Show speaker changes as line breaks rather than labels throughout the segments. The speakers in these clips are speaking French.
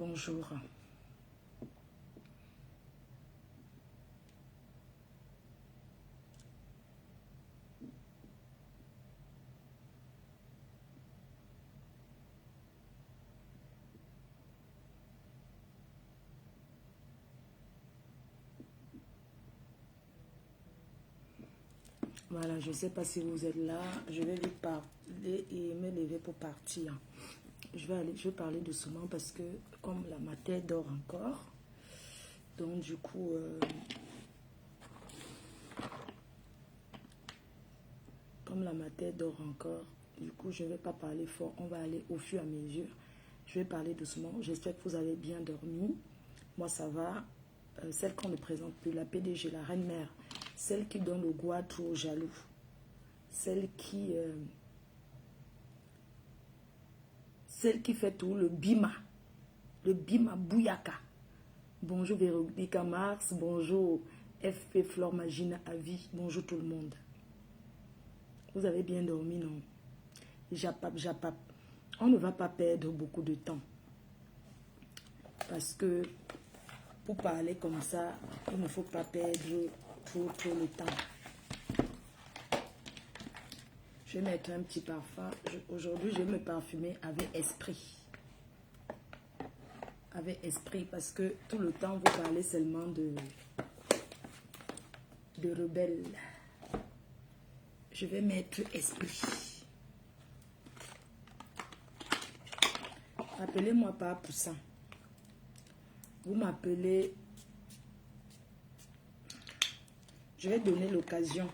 Bonjour. Voilà, je ne sais pas si vous êtes là. Je vais vite parler et me lever pour partir. Je vais parler doucement parce que comme ma tête dort encore, donc du coup, comme ma tête dort encore, du coup, je ne vais pas parler fort. On va aller au fur et à mesure. Je vais parler doucement. J'espère que vous avez bien dormi. Moi, ça va. Celle qu'on ne présente plus, la PDG, la reine-mère, celle qui donne le goût aux jaloux, celle qui fait tout, le bima bouyaka. Bonjour Véronique Mars, bonjour FP Flore Magina Avi, bonjour tout le monde. Vous avez bien dormi, non? Japap. On ne va pas perdre beaucoup de temps. Parce que pour parler comme ça, il ne faut pas perdre trop le temps. Je vais mettre un petit parfum. Aujourd'hui, je vais me parfumer avec esprit. Avec esprit, parce que tout le temps, vous parlez seulement de rebelle. Je vais mettre esprit. Appelez-moi pas Poussin. Vous m'appelez. Je vais donner l'occasion.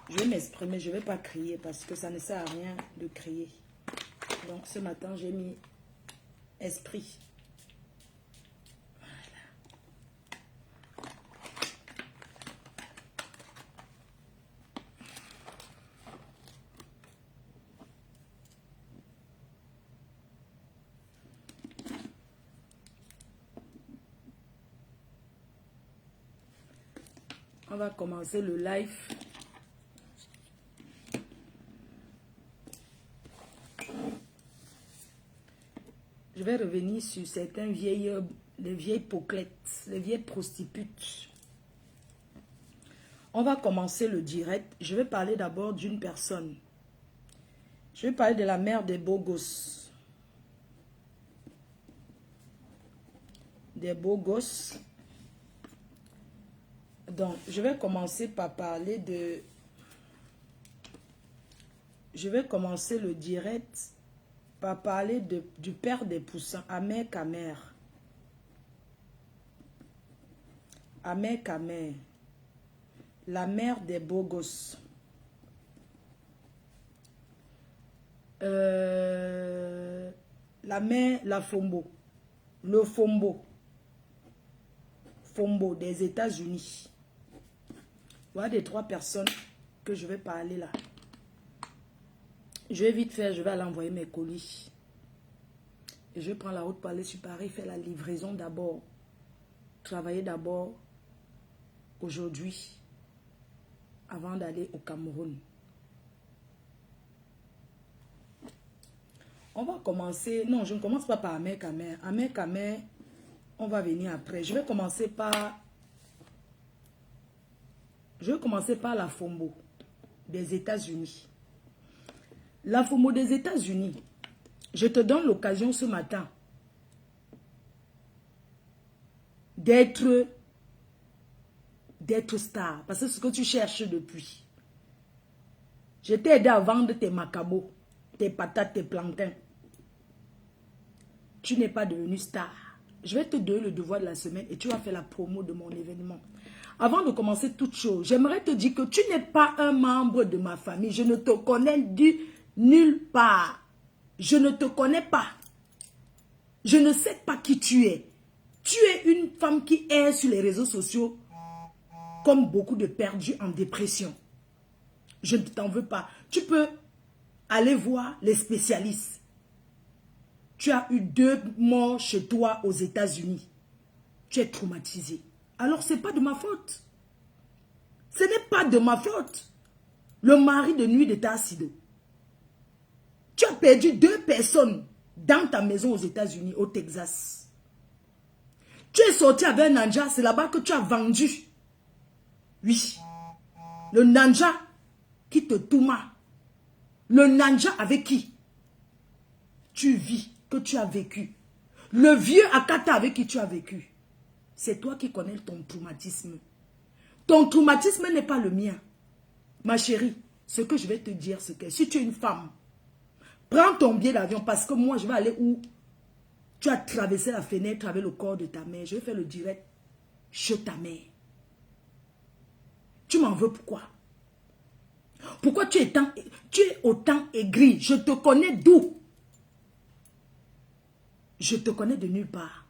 Je vais m'exprimer, je ne vais pas crier parce que ça ne sert à rien de crier. Donc ce matin, j'ai mis esprit. On va commencer le live. Je vais revenir sur certains les vieilles poclettes, les vieilles prostituées. On va commencer le direct. Je vais parler d'abord d'une personne. Je vais parler de la mère des beaux gosses. Des beaux gosses. Donc, je vais commencer par parler de... Je vais commencer le direct par parler du père des poussins, Ahmed Kamer. Ahmed Kamer, la mère des beaux gosses. La mère, la Fombo. Le Fombo. Fombo des États-Unis. Voilà des 3 personnes que je vais parler là. Je vais vite faire, je vais aller envoyer mes colis. Et je vais prendre la route pour aller sur Paris, faire la livraison d'abord. Travailler d'abord aujourd'hui, avant d'aller au Cameroun. On va commencer, non, je ne commence pas par Ahmed Kamer. Ahmed Kamer, on va venir après. Je vais commencer par la Fombo des États-Unis. La Fombo des États-Unis, je te donne l'occasion ce matin d'être star. Parce que c'est ce que tu cherches depuis. Je t'ai aidé à vendre tes macabos, tes patates, tes plantains. Tu n'es pas devenu star. Je vais te donner le devoir de la semaine et tu vas faire la promo de mon événement. Avant de commencer toute chose, j'aimerais te dire que tu n'es pas un membre de ma famille. Je ne te connais nulle part. Je ne te connais pas. Je ne sais pas qui tu es. Tu es une femme qui est sur les réseaux sociaux comme beaucoup de perdus en dépression. Je ne t'en veux pas. Tu peux aller voir les spécialistes. Tu as eu 2 morts chez toi aux États-Unis. Tu es traumatisé. Alors, ce n'est pas de ma faute. Ce n'est pas de ma faute. Le mari de nuit de Tassido. Tu as perdu 2 personnes dans ta maison aux États-Unis, au Texas. Tu es sorti avec un nanja, c'est là-bas que tu as vendu. Oui. Le nanja qui te touma. Le nanja avec qui tu vis, que tu as vécu. Le vieux Akata avec qui tu as vécu. C'est toi qui connais ton traumatisme. Ton traumatisme n'est pas le mien. Ma chérie, ce que je vais te dire, c'est que si tu es une femme, prends ton billet d'avion parce que moi, je vais aller où tu as traversé la fenêtre avec le corps de ta mère. Je vais faire le direct chez ta mère. Tu m'en veux pourquoi? Pourquoi tu es autant aigri? Je te connais d'où? Je te connais de nulle part.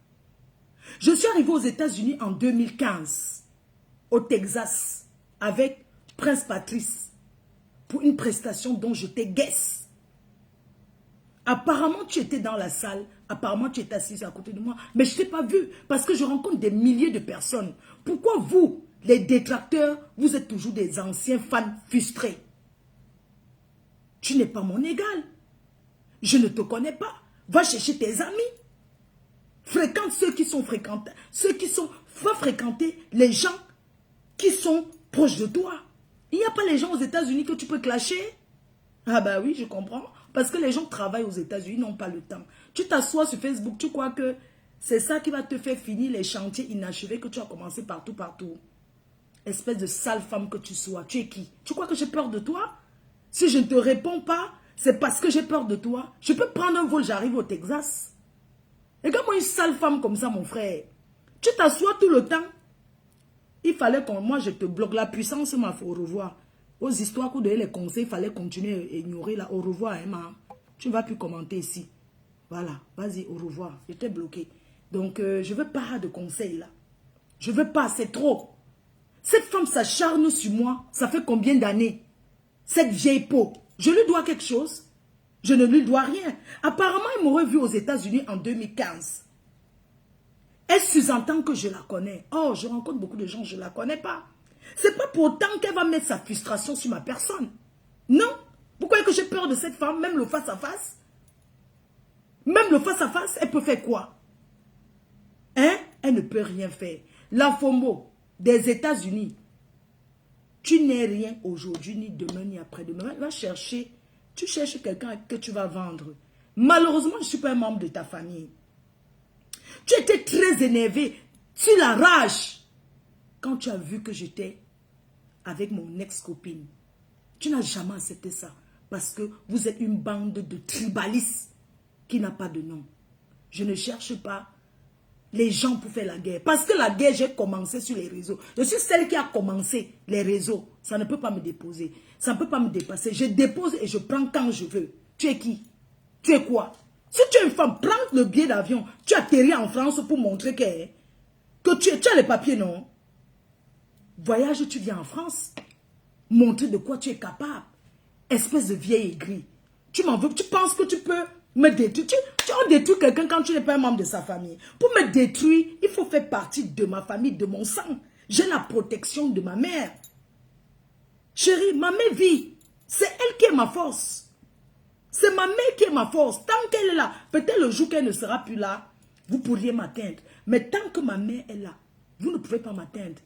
Je suis arrivé aux États-Unis en 2015, au Texas, avec Prince Patrice, pour une prestation dont j'étais guest. Apparemment, tu étais dans la salle, apparemment, tu étais assise à côté de moi, mais je ne t'ai pas vu, parce que je rencontre des milliers de personnes. Pourquoi vous, les détracteurs, vous êtes toujours des anciens fans frustrés? Tu n'es pas mon égal. Je ne te connais pas. Va chercher tes amis. Fréquente ceux qui sont fréquentés. Ceux qui sont... Va fréquenter les gens qui sont proches de toi. Il n'y a pas les gens aux États-Unis que tu peux clasher. Ah bah oui, je comprends. Parce que les gens travaillent aux États-Unis, n'ont pas le temps. Tu t'assois sur Facebook, tu crois que c'est ça qui va te faire finir les chantiers inachevés que tu as commencé partout. Espèce de sale femme que tu sois. Tu es qui? Tu crois que j'ai peur de toi? Si je ne te réponds pas, c'est parce que j'ai peur de toi. Je peux prendre un vol, j'arrive au Texas. Regarde-moi une sale femme comme ça, mon frère. Tu t'assois tout le temps. Il fallait que moi, je te bloque. La puissance m'a fait au revoir. Aux histoires qu'on donnait les conseils, il fallait continuer à ignorer. Là, au revoir, hein, tu ne vas plus commenter ici. Voilà, vas-y, au revoir. Je t'ai bloqué. Donc, je ne veux pas de conseils, là. Je ne veux pas, c'est trop. Cette femme s'acharne sur moi. Ça fait combien d'années? Cette vieille peau, je lui dois quelque chose? Je ne lui dois rien. Apparemment, il m'aurait vu aux États-Unis en 2015. Elle sous-entend que je la connais. Oh, je rencontre beaucoup de gens, je ne la connais pas. C'est pas pour autant qu'elle va mettre sa frustration sur ma personne. Non. Pourquoi est-ce que j'ai peur de cette femme, même le face-à-face? Même le face-à-face, elle peut faire quoi? Hein? Elle ne peut rien faire. La FOMO des États-Unis. Tu n'es rien aujourd'hui, ni demain, ni après-demain. Va chercher, tu cherches quelqu'un que tu vas vendre. Malheureusement, je ne suis pas un membre de ta famille. Tu étais très énervé, sur la rage, quand tu as vu que j'étais avec mon ex-copine. Tu n'as jamais accepté ça, parce que vous êtes une bande de tribalistes qui n'a pas de nom. Je ne cherche pas les gens pour faire la guerre. Parce que la guerre, j'ai commencé sur les réseaux. Je suis celle qui a commencé les réseaux. Ça ne peut pas me déposer. Ça ne peut pas me dépasser. Je dépose et je prends quand je veux. Tu es qui? Tu es quoi? Si tu es une femme, prends le billet d'avion. Tu atterris en France pour montrer que tu as les papiers, non? Voyage, tu viens en France. Montrer de quoi tu es capable. Espèce de vieille aigrie. Tu m'en veux? Tu penses que tu peux me détruire? Tu as détruit quelqu'un quand tu n'es pas un membre de sa famille. Pour me détruire, il faut faire partie de ma famille, de mon sang. J'ai la protection de ma mère. Chérie, ma mère vit. C'est elle qui est ma force. C'est ma mère qui est ma force. Tant qu'elle est là, peut-être le jour qu'elle ne sera plus là, vous pourriez m'atteindre. Mais tant que ma mère est là, vous ne pouvez pas m'atteindre.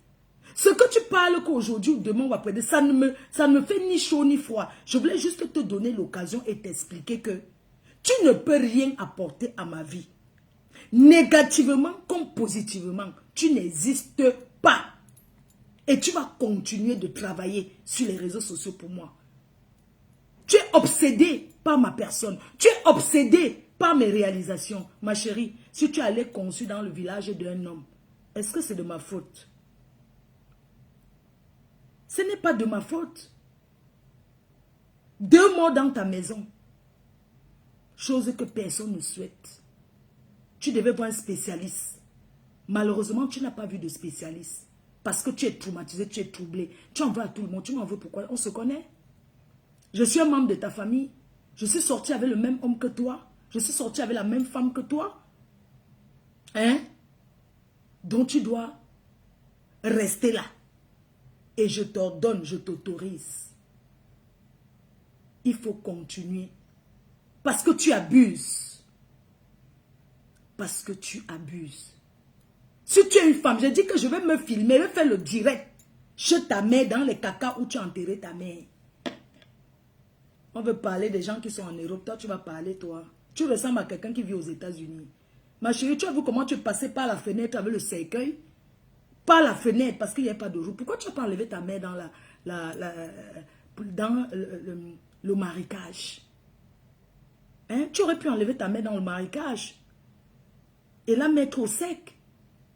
Ce que tu parles qu'aujourd'hui ou demain ou après, ça ne me fait ni chaud ni froid. Je voulais juste te donner l'occasion et t'expliquer que tu ne peux rien apporter à ma vie. Négativement comme positivement, tu n'existes pas. Et tu vas continuer de travailler sur les réseaux sociaux pour moi. Tu es obsédé par ma personne. Tu es obsédé par mes réalisations. Ma chérie, si tu allais conçu dans le village d'un homme, est-ce que c'est de ma faute? Ce n'est pas de ma faute. 2 mois dans ta maison. Chose que personne ne souhaite. Tu devais voir un spécialiste. Malheureusement, tu n'as pas vu de spécialiste. Parce que tu es traumatisé, tu es troublé. Tu en veux à tout le monde. Tu m'en veux pourquoi? On se connaît. Je suis un membre de ta famille. Je suis sorti avec le même homme que toi. Je suis sorti avec la même femme que toi. Hein? Donc tu dois rester là. Et je t'ordonne, je t'autorise. Il faut continuer. Parce que tu abuses. Parce que tu abuses. Si tu es une femme, j'ai dit que je vais me filmer, je vais faire le direct chez ta mère dans les cacas où tu as enterré ta mère. On veut parler des gens qui sont en Europe. Toi, tu vas parler, toi. Tu ressembles à quelqu'un qui vit aux États-Unis. Ma chérie, tu as vu comment tu passais par la fenêtre avec le cercueil? Par la fenêtre, parce qu'il n'y a pas de roue. Pourquoi tu n'as pas enlevé ta mère dans le marécage? Hein? Tu aurais pu enlever ta mère dans le marécage et la mettre au sec.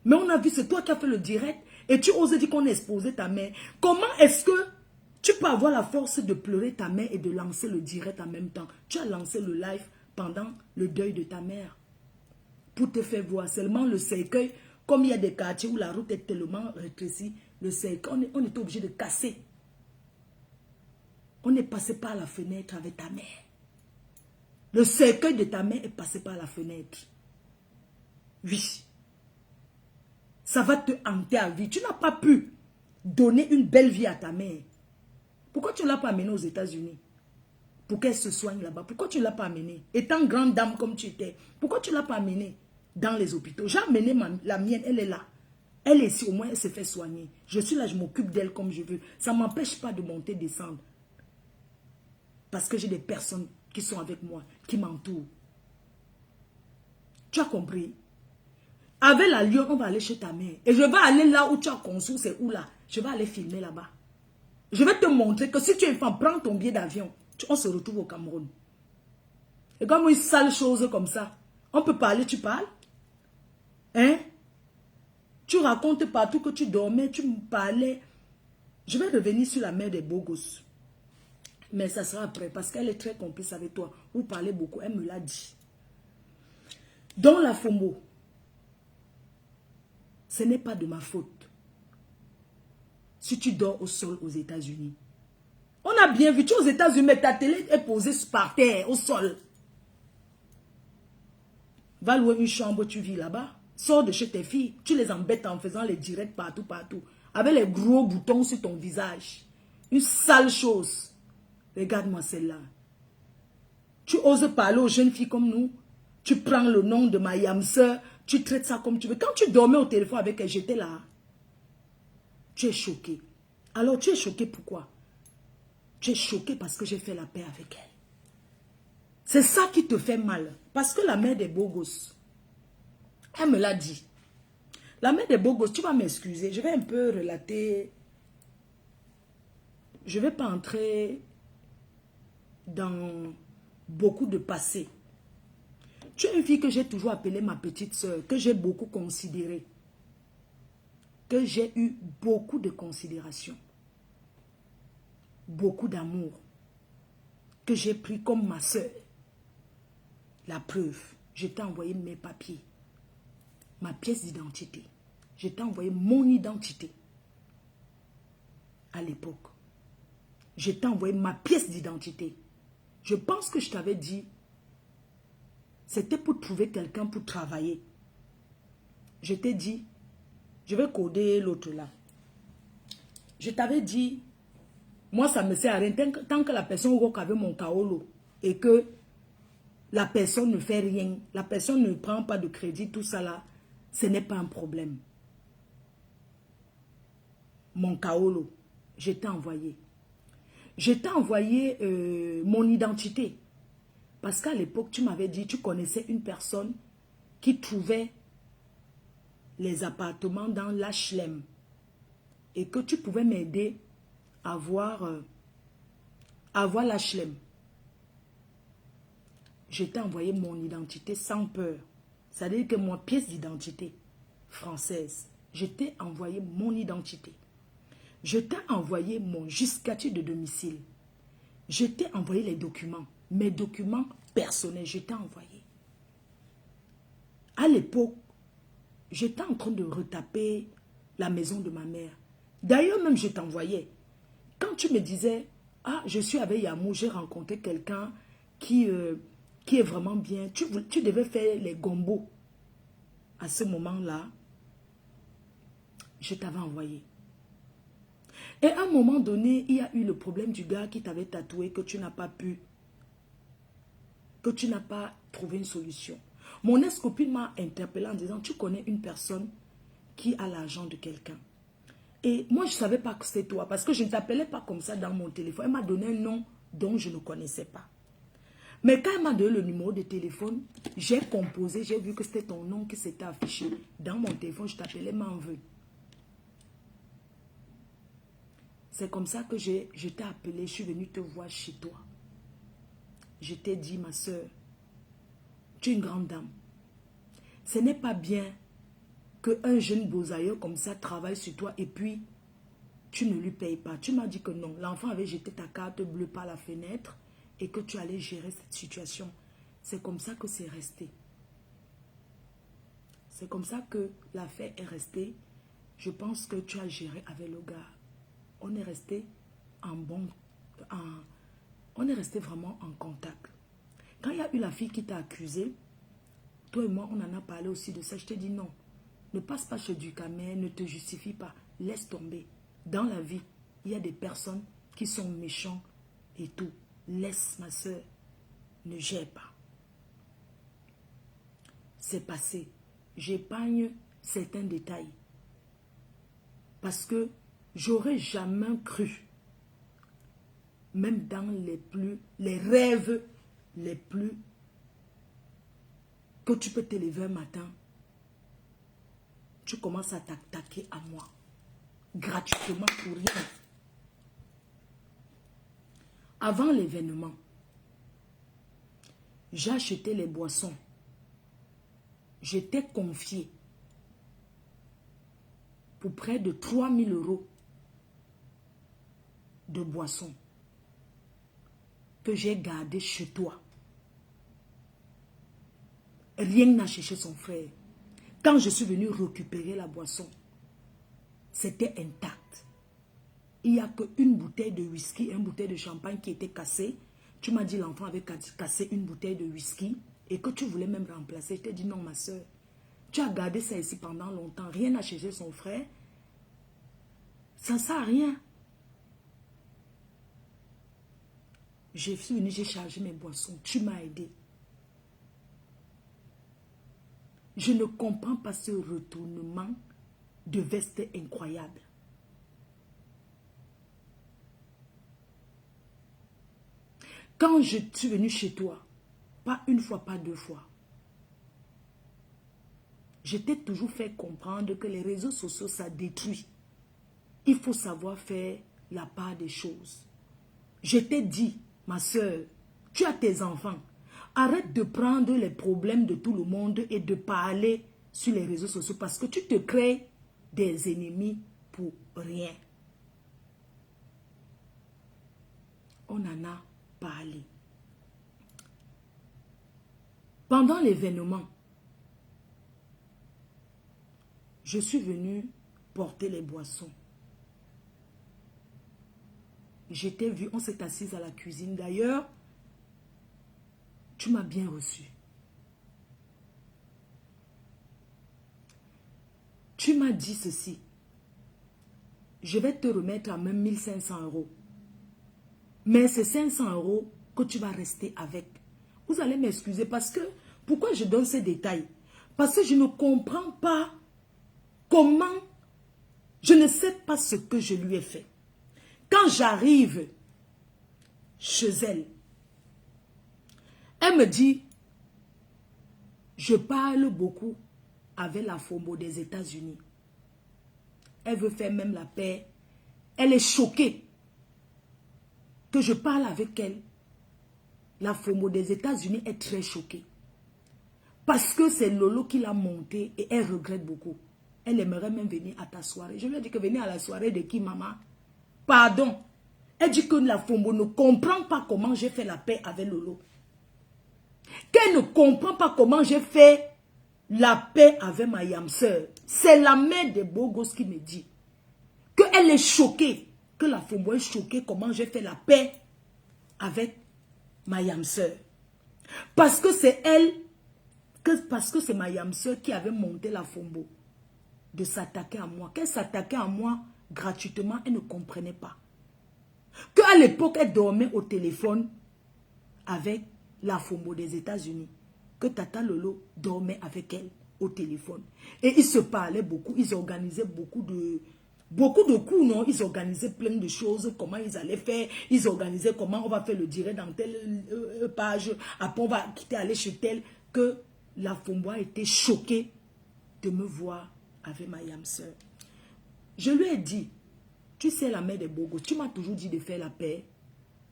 Mais on a vu, c'est toi qui as fait le direct et tu oses dire qu'on a exposé ta mère. Comment est-ce que tu peux avoir la force de pleurer ta mère et de lancer le direct en même temps? Tu as lancé le live pendant le deuil de ta mère pour te faire voir. Seulement le cercueil, comme il y a des quartiers où la route est tellement rétrécie, le cercueil, on est obligé de casser. On est passé par la fenêtre avec ta mère. Le cercueil de ta mère est passé par la fenêtre. Oui. Ça va te hanter à vie. Tu n'as pas pu donner une belle vie à ta mère. Pourquoi tu ne l'as pas amenée aux États-Unis? Pour qu'elle se soigne là-bas. Pourquoi tu ne l'as pas amenée? Étant grande dame comme tu étais, pourquoi tu ne l'as pas amenée dans les hôpitaux? J'ai amené la mienne, elle est là. Elle est ici, au moins elle se fait soigner. Je suis là, je m'occupe d'elle comme je veux. Ça ne m'empêche pas de monter, descendre. Parce que j'ai des personnes qui sont avec moi, qui m'entourent. Tu as compris? Avec la Lyon, on va aller chez ta mère. Et je vais aller là où tu as conçu, c'est où là? Je vais aller filmer là-bas. Je vais te montrer que si tu es une femme, prends ton billet d'avion. On se retrouve au Cameroun. Et comme une sale chose comme ça, on peut parler, tu parles. Hein? Tu racontes partout que tu dormais, tu me parlais. Je vais revenir sur la mère des beaux gosses. Mais ça sera après, parce qu'elle est très complice avec toi. Vous parlez beaucoup, elle me l'a dit. Dans la FOMO, ce n'est pas de ma faute. Si tu dors au sol aux États-Unis. On a bien vu, tu es aux États-Unis, mais ta télé est posée par terre, au sol. Va louer une chambre, tu vis là-bas. Sors de chez tes filles. Tu les embêtes en faisant les directs partout, partout. Avec les gros boutons sur ton visage. Une sale chose. Regarde-moi celle-là. Tu oses parler aux jeunes filles comme nous. Tu prends le nom de ma yam-sœur. Tu traites ça comme tu veux. Quand tu dormais au téléphone avec elle, j'étais là. Tu es choqué. Alors tu es choqué pourquoi? Tu es choqué parce que j'ai fait la paix avec elle. C'est ça qui te fait mal. Parce que la mère des beaux gosses, elle me l'a dit. La mère des beaux gosses, tu vas m'excuser. Je vais un peu relater. Je ne vais pas entrer dans beaucoup de passé. Tu es une fille que j'ai toujours appelée ma petite soeur, que j'ai beaucoup considérée. Que j'ai eu beaucoup de considération. Beaucoup d'amour. Que j'ai pris comme ma soeur. La preuve, je t'ai envoyé mes papiers. Ma pièce d'identité. Je t'ai envoyé mon identité. À l'époque. Je t'ai envoyé ma pièce d'identité. Je pense que je t'avais dit, c'était pour trouver quelqu'un pour travailler. Je t'ai dit, je vais coder l'autre là. Je t'avais dit, moi ça me sert à rien. Tant que la personne rock avec mon kaolo et que la personne ne fait rien, la personne ne prend pas de crédit, tout ça là, ce n'est pas un problème. Mon kaolo, je t'ai envoyé. Je t'ai envoyé mon identité. Parce qu'à l'époque, tu m'avais dit, tu connaissais une personne qui trouvait les appartements dans l'HLM. Et que tu pouvais m'aider à voir l'HLM. Je t'ai envoyé mon identité sans peur. C'est-à-dire que mon pièce d'identité française, je t'ai envoyé mon identité. Je t'ai envoyé mon justificatif de domicile. Je t'ai envoyé les documents. Mes documents personnels, je t'ai envoyé. À l'époque, j'étais en train de retaper la maison de ma mère. D'ailleurs, même je t'envoyais. Quand tu me disais, ah, je suis avec Yamou, j'ai rencontré quelqu'un qui est vraiment bien. Tu devais faire les gombos. À ce moment-là, je t'avais envoyé. Et à un moment donné, il y a eu le problème du gars qui t'avait tatoué, que tu n'as pas pu, que tu n'as pas trouvé une solution. Mon ex-copine m'a interpellé en disant, tu connais une personne qui a l'argent de quelqu'un. Et moi, je ne savais pas que c'était toi, parce que je ne t'appelais pas comme ça dans mon téléphone. Elle m'a donné un nom dont je ne connaissais pas. Mais quand elle m'a donné le numéro de téléphone, j'ai composé, j'ai vu que c'était ton nom qui s'était affiché. Dans mon téléphone, je t'appelais m'en veux. C'est comme ça que je t'ai appelé, je suis venue te voir chez toi. Je t'ai dit, ma soeur, tu es une grande dame. Ce n'est pas bien qu'un jeune beaux-ailleurs comme ça travaille sur toi et puis tu ne lui payes pas. Tu m'as dit que non, l'enfant avait jeté ta carte bleue par la fenêtre et que tu allais gérer cette situation. C'est comme ça que c'est resté. C'est comme ça que l'affaire est restée. Je pense que tu as géré avec le gars. On est resté on est resté vraiment en contact. Quand il y a eu la fille qui t'a accusé, toi et moi, on en a parlé aussi de ça. Je t'ai dit non, ne passe pas chez du camer, ne te justifie pas, laisse tomber. Dans la vie, il y a des personnes qui sont méchantes et tout. Laisse, ma soeur, ne gère pas. C'est passé. J'épargne certains détails. Parce que j'aurais jamais cru, même dans les rêves les plus, que tu peux te lever un matin, tu commences à t'attaquer à moi, gratuitement pour rien. Avant l'événement, j'ai acheté les boissons. Je t'ai confié pour près de 3 000 € de boissons que j'ai gardé chez toi. Rien n'a cherché son frère. Quand je suis venu récupérer la boisson, c'était intact. Il n'y a qu'une bouteille de whisky et une bouteille de champagne qui était cassée. Tu m'as dit l'enfant avait cassé une bouteille de whisky et que tu voulais même remplacer. Je t'ai dit non, ma soeur. Tu as gardé ça ici pendant longtemps. Rien n'a cherché son frère. Ça ne sert à rien. Je suis venu, j'ai chargé mes boissons. Tu m'as aidé. Je ne comprends pas ce retournement de veste incroyable. Quand je suis venu chez toi, pas une fois, pas deux fois, je t'ai toujours fait comprendre que les réseaux sociaux, ça détruit. Il faut savoir faire la part des choses. Je t'ai dit, ma soeur, tu as tes enfants. Arrête de prendre les problèmes de tout le monde et de parler sur les réseaux sociaux parce que tu te crées des ennemis pour rien. On en a parlé. Pendant l'événement, je suis venue porter les boissons. J'étais vue, on s'est assise à la cuisine. D'ailleurs, tu m'as bien reçu. Tu m'as dit ceci. Je vais te remettre à même 1500 €. Mais c'est 500 € que tu vas rester avec. Vous allez m'excuser parce que, pourquoi je donne ces détails? Parce que je ne comprends pas comment, je ne sais pas ce que je lui ai fait. Quand j'arrive chez elle, elle me dit, je parle beaucoup avec la FOMO des États-Unis. Elle veut faire même la paix. Elle est choquée que je parle avec elle. La FOMO des États-Unis est très choquée. Parce que c'est Lolo qui l'a montée et elle regrette beaucoup. Elle aimerait même venir à ta soirée. Je lui ai dit que venir à la soirée de qui, maman? Pardon. Elle dit que la FOMO ne comprend pas comment j'ai fait la paix avec Lolo. Qu'elle ne comprend pas comment j'ai fait la paix avec ma yam sœur. C'est la mère des beaux gosses qui me dit qu'elle est choquée. Que la FOMO est choquée comment j'ai fait la paix avec ma yam sœur. Parce que c'est elle, parce que c'est ma yam sœur qui avait monté la FOMO de s'attaquer à moi. Qu'elle s'attaquait à moi gratuitement, elle ne comprenait pas. Qu'à l'époque, elle dormait au téléphone avec la FOMO des États-Unis. que Tata Lolo dormait avec elle au téléphone. Et ils se parlaient beaucoup, ils organisaient beaucoup de coups, non? Ils organisaient plein de choses, comment ils allaient faire, ils organisaient comment on va faire le direct dans telle page, après on va quitter, aller chez tel, que la Fomboa était choquée de me voir avec ma yam soeur. Je lui ai dit, tu sais la mère des Bogos, tu m'as toujours dit de faire la paix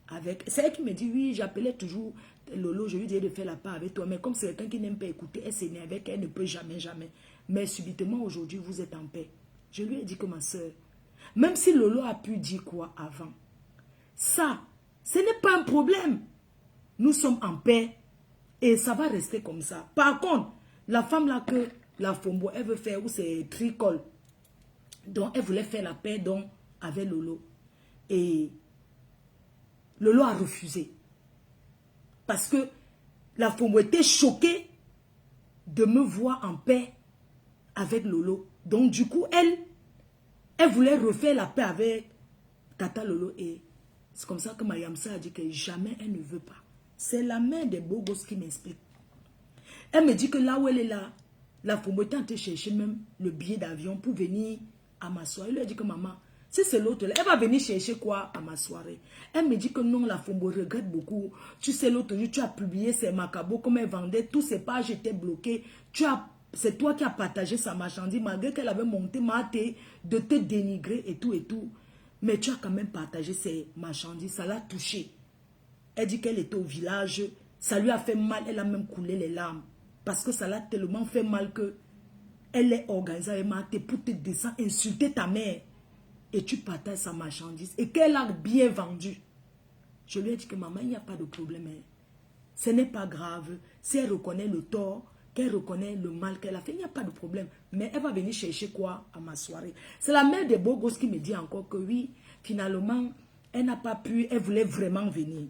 avec... C'est elle qui me dit, oui, j'appelais toujours Lolo, je lui disais de faire la paix avec toi, mais comme c'est quelqu'un qui n'aime pas écouter, elle s'énerve avec elle, ne peut jamais. Mais subitement, aujourd'hui, vous êtes en paix. Je lui ai dit que ma soeur, même si Lolo a pu dire quoi avant, ça, ce n'est pas un problème. Nous sommes en paix et ça va rester comme ça. Par contre, la femme là que la Fombo, elle veut faire, ou c'est tricole, donc elle voulait faire la paix donc, avec Lolo. Et Lolo a refusé. Parce que la Fombo était choquée de me voir en paix avec Lolo. Donc du coup, elle voulait refaire la paix avec Tata Lolo. Et c'est comme ça que Mayamsa a dit que jamais elle ne veut pas. C'est la mère des Bogos qui m'explique. Elle me dit que là où elle est là, la Fombo était en train de chercher même le billet d'avion pour venir à ma soirée. Elle lui a dit que maman, si c'est l'autre là, elle va venir chercher quoi à ma soirée. Elle me dit que non, la Fombo regrette beaucoup. Tu sais, l'autre jour, tu as publié ses macabos, comme elle vendait, tous ses pages étaient bloquées. C'est toi qui as partagé sa marchandise, malgré qu'elle avait monté, de te dénigrer et tout et tout. Mais tu as quand même partagé ses marchandises, ça l'a touchée. Elle dit qu'elle était au village, ça lui a fait mal, elle a même coulé les larmes. Parce que ça l'a tellement fait mal que elle est organisée avec Maté pour te descendre, insulter ta mère. Et tu partages sa marchandise. Et qu'elle a bien vendu. Je lui ai dit que maman, il n'y a pas de problème. Hein. Ce n'est pas grave. Si elle reconnaît le tort, qu'elle reconnaît le mal qu'elle a fait, il n'y a pas de problème. Mais elle va venir chercher quoi à ma soirée. C'est la mère des Bogos qui me dit encore que oui, finalement, elle n'a pas pu, elle voulait vraiment venir.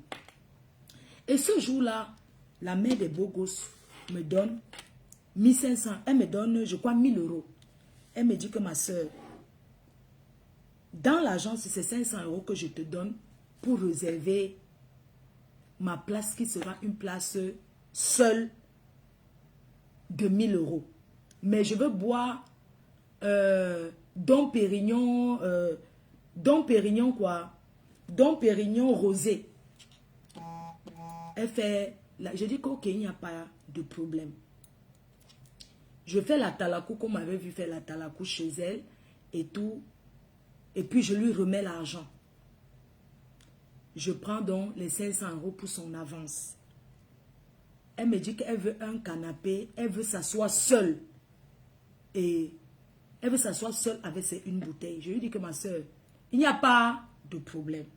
Et ce jour-là, la mère des Bogos me donne 1500. Elle me donne, je crois, 1000 euros. Elle me dit que ma soeur, dans l'agence, c'est 500 euros que je te donne pour réserver ma place qui sera une place seule de 1000 euros. Mais je veux boire Dom Pérignon quoi? Dom Pérignon rosé. Elle fait, je dis qu'ok, il n'y a pas de problème. Je fais la talakou comme on m'avait vu faire la talakou chez elle et tout. Et puis je lui remets l'argent. Je prends donc les 500 euros pour son avance. Elle me dit qu'elle veut un canapé, elle veut s'asseoir seule. Et elle veut s'asseoir seule avec une bouteille. Je lui dis que ma soeur, il n'y a pas de problème.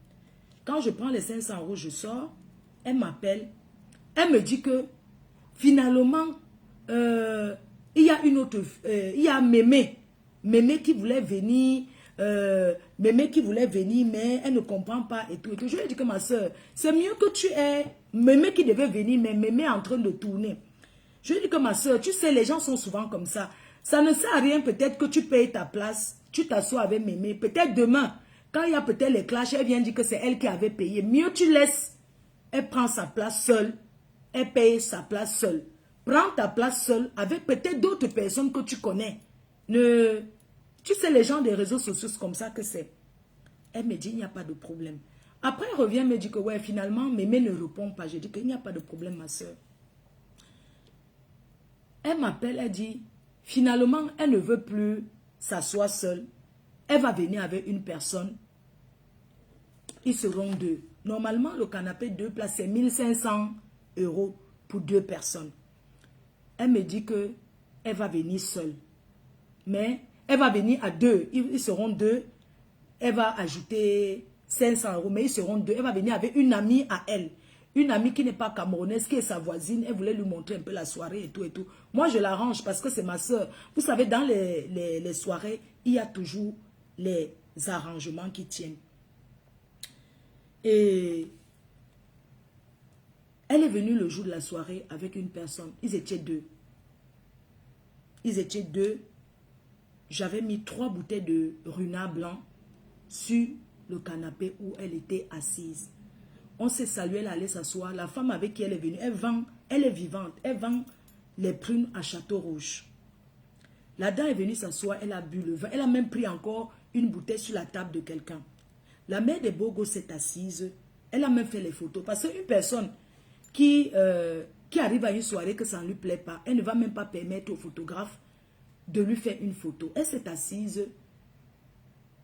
Quand je prends les 500 euros, je sors, elle m'appelle. Elle me dit que finalement, il y a une autre, il y a Mémé. Mémé qui voulait venir, mais elle ne comprend pas et tout. Et tout. Je lui ai dit que ma soeur, c'est mieux que tu aies Mémé qui devait venir, mais Mémé est en train de tourner. Je lui ai dit que ma soeur, tu sais, les gens sont souvent comme ça. Ça ne sert à rien peut-être que tu payes ta place, tu t'assois avec Mémé. Peut-être demain, quand il y a peut-être les clashs, elle vient dire que c'est elle qui avait payé. Mieux tu laisses, elle prend sa place seule, elle paye sa place seule. Prends ta place seule avec peut-être d'autres personnes que tu connais. Tu sais, les gens des réseaux sociaux, c'est comme ça que c'est. Elle me dit, il n'y a pas de problème. Après, elle revient me dit que, ouais, finalement, Mémé ne répond pas. Je dis qu'il n'y a pas de problème, ma soeur. Elle m'appelle, elle dit, finalement, elle ne veut plus s'asseoir seule. Elle va venir avec une personne. Ils seront deux. Normalement, le canapé 2 places, c'est 1500 euros pour 2 personnes. Elle me dit que elle va venir seule. Mais elle va venir à 2. Ils seront 2. Elle va ajouter 500 euros, mais ils seront 2. Elle va venir avec une amie à elle. Une amie qui n'est pas camerounaise, qui est sa voisine. Elle voulait lui montrer un peu la soirée et tout et tout. Moi, je l'arrange parce que c'est ma soeur. Vous savez, dans les soirées, il y a toujours les arrangements qui tiennent. Et elle est venue le jour de la soirée avec une personne. Ils étaient 2. Ils étaient 2. J'avais mis 3 bouteilles de Runa blanc sur le canapé où elle était assise. On s'est salué, elle allait s'asseoir. La femme avec qui elle est venue, elle Elle est vivante. Elle vend les prunes à Château Rouge. La dame est venue s'asseoir, elle a bu le vin. Elle a même pris encore une bouteille sur la table de quelqu'un. La mère des beaux gosses s'est assise. Elle a même fait les photos. Parce qu'une personne qui arrive à une soirée que ça ne lui plaît pas, elle ne va même pas permettre au photographe de lui faire une photo. Elle s'est assise.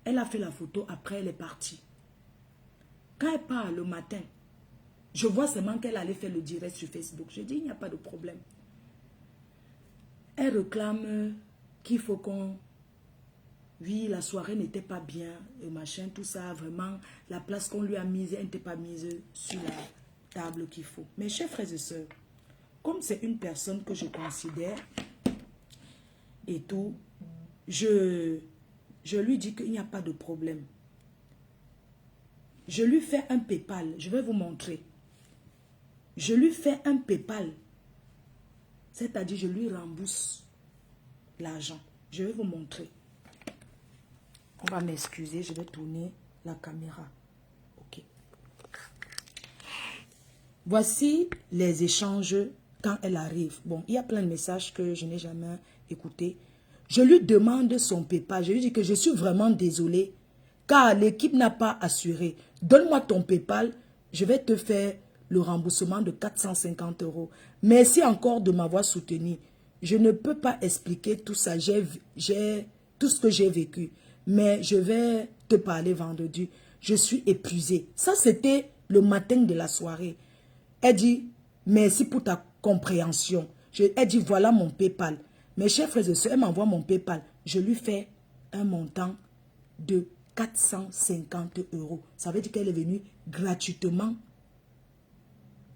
Elle a fait la photo. Après, elle est partie. Quand elle part le matin, je vois seulement qu'elle allait faire le direct sur Facebook. Je dis, il n'y a pas de problème. Elle réclame qu'il faut qu'on... Oui, la soirée n'était pas bien, et machin, tout ça, vraiment, la place qu'on lui a mise, elle n'était pas mise sur la table qu'il faut. Mes chers frères et sœurs, comme c'est une personne que je considère et tout, je lui dis qu'il n'y a pas de problème. Je lui fais un PayPal, je vais vous montrer. Je lui fais un PayPal, c'est-à-dire je lui rembourse l'argent. Je vais vous montrer. On va m'excuser, je vais tourner la caméra. Ok. Voici les échanges quand elle arrive. Bon, il y a plein de messages que je n'ai jamais écoutés. Je lui demande son PayPal. Je lui dis que je suis vraiment désolée car l'équipe n'a pas assuré. Donne-moi ton PayPal, je vais te faire le remboursement de 450 €. Merci encore de m'avoir soutenu. Je ne peux pas expliquer tout ça. J'ai tout ce que j'ai vécu. Mais je vais te parler vendredi. Je suis épuisée. Ça, c'était le matin de la soirée. Elle dit, merci pour ta compréhension. Elle dit, voilà mon PayPal. Mes chers frères et sœurs, elle m'envoie mon PayPal. Je lui fais un montant de 450 €. Ça veut dire qu'elle est venue gratuitement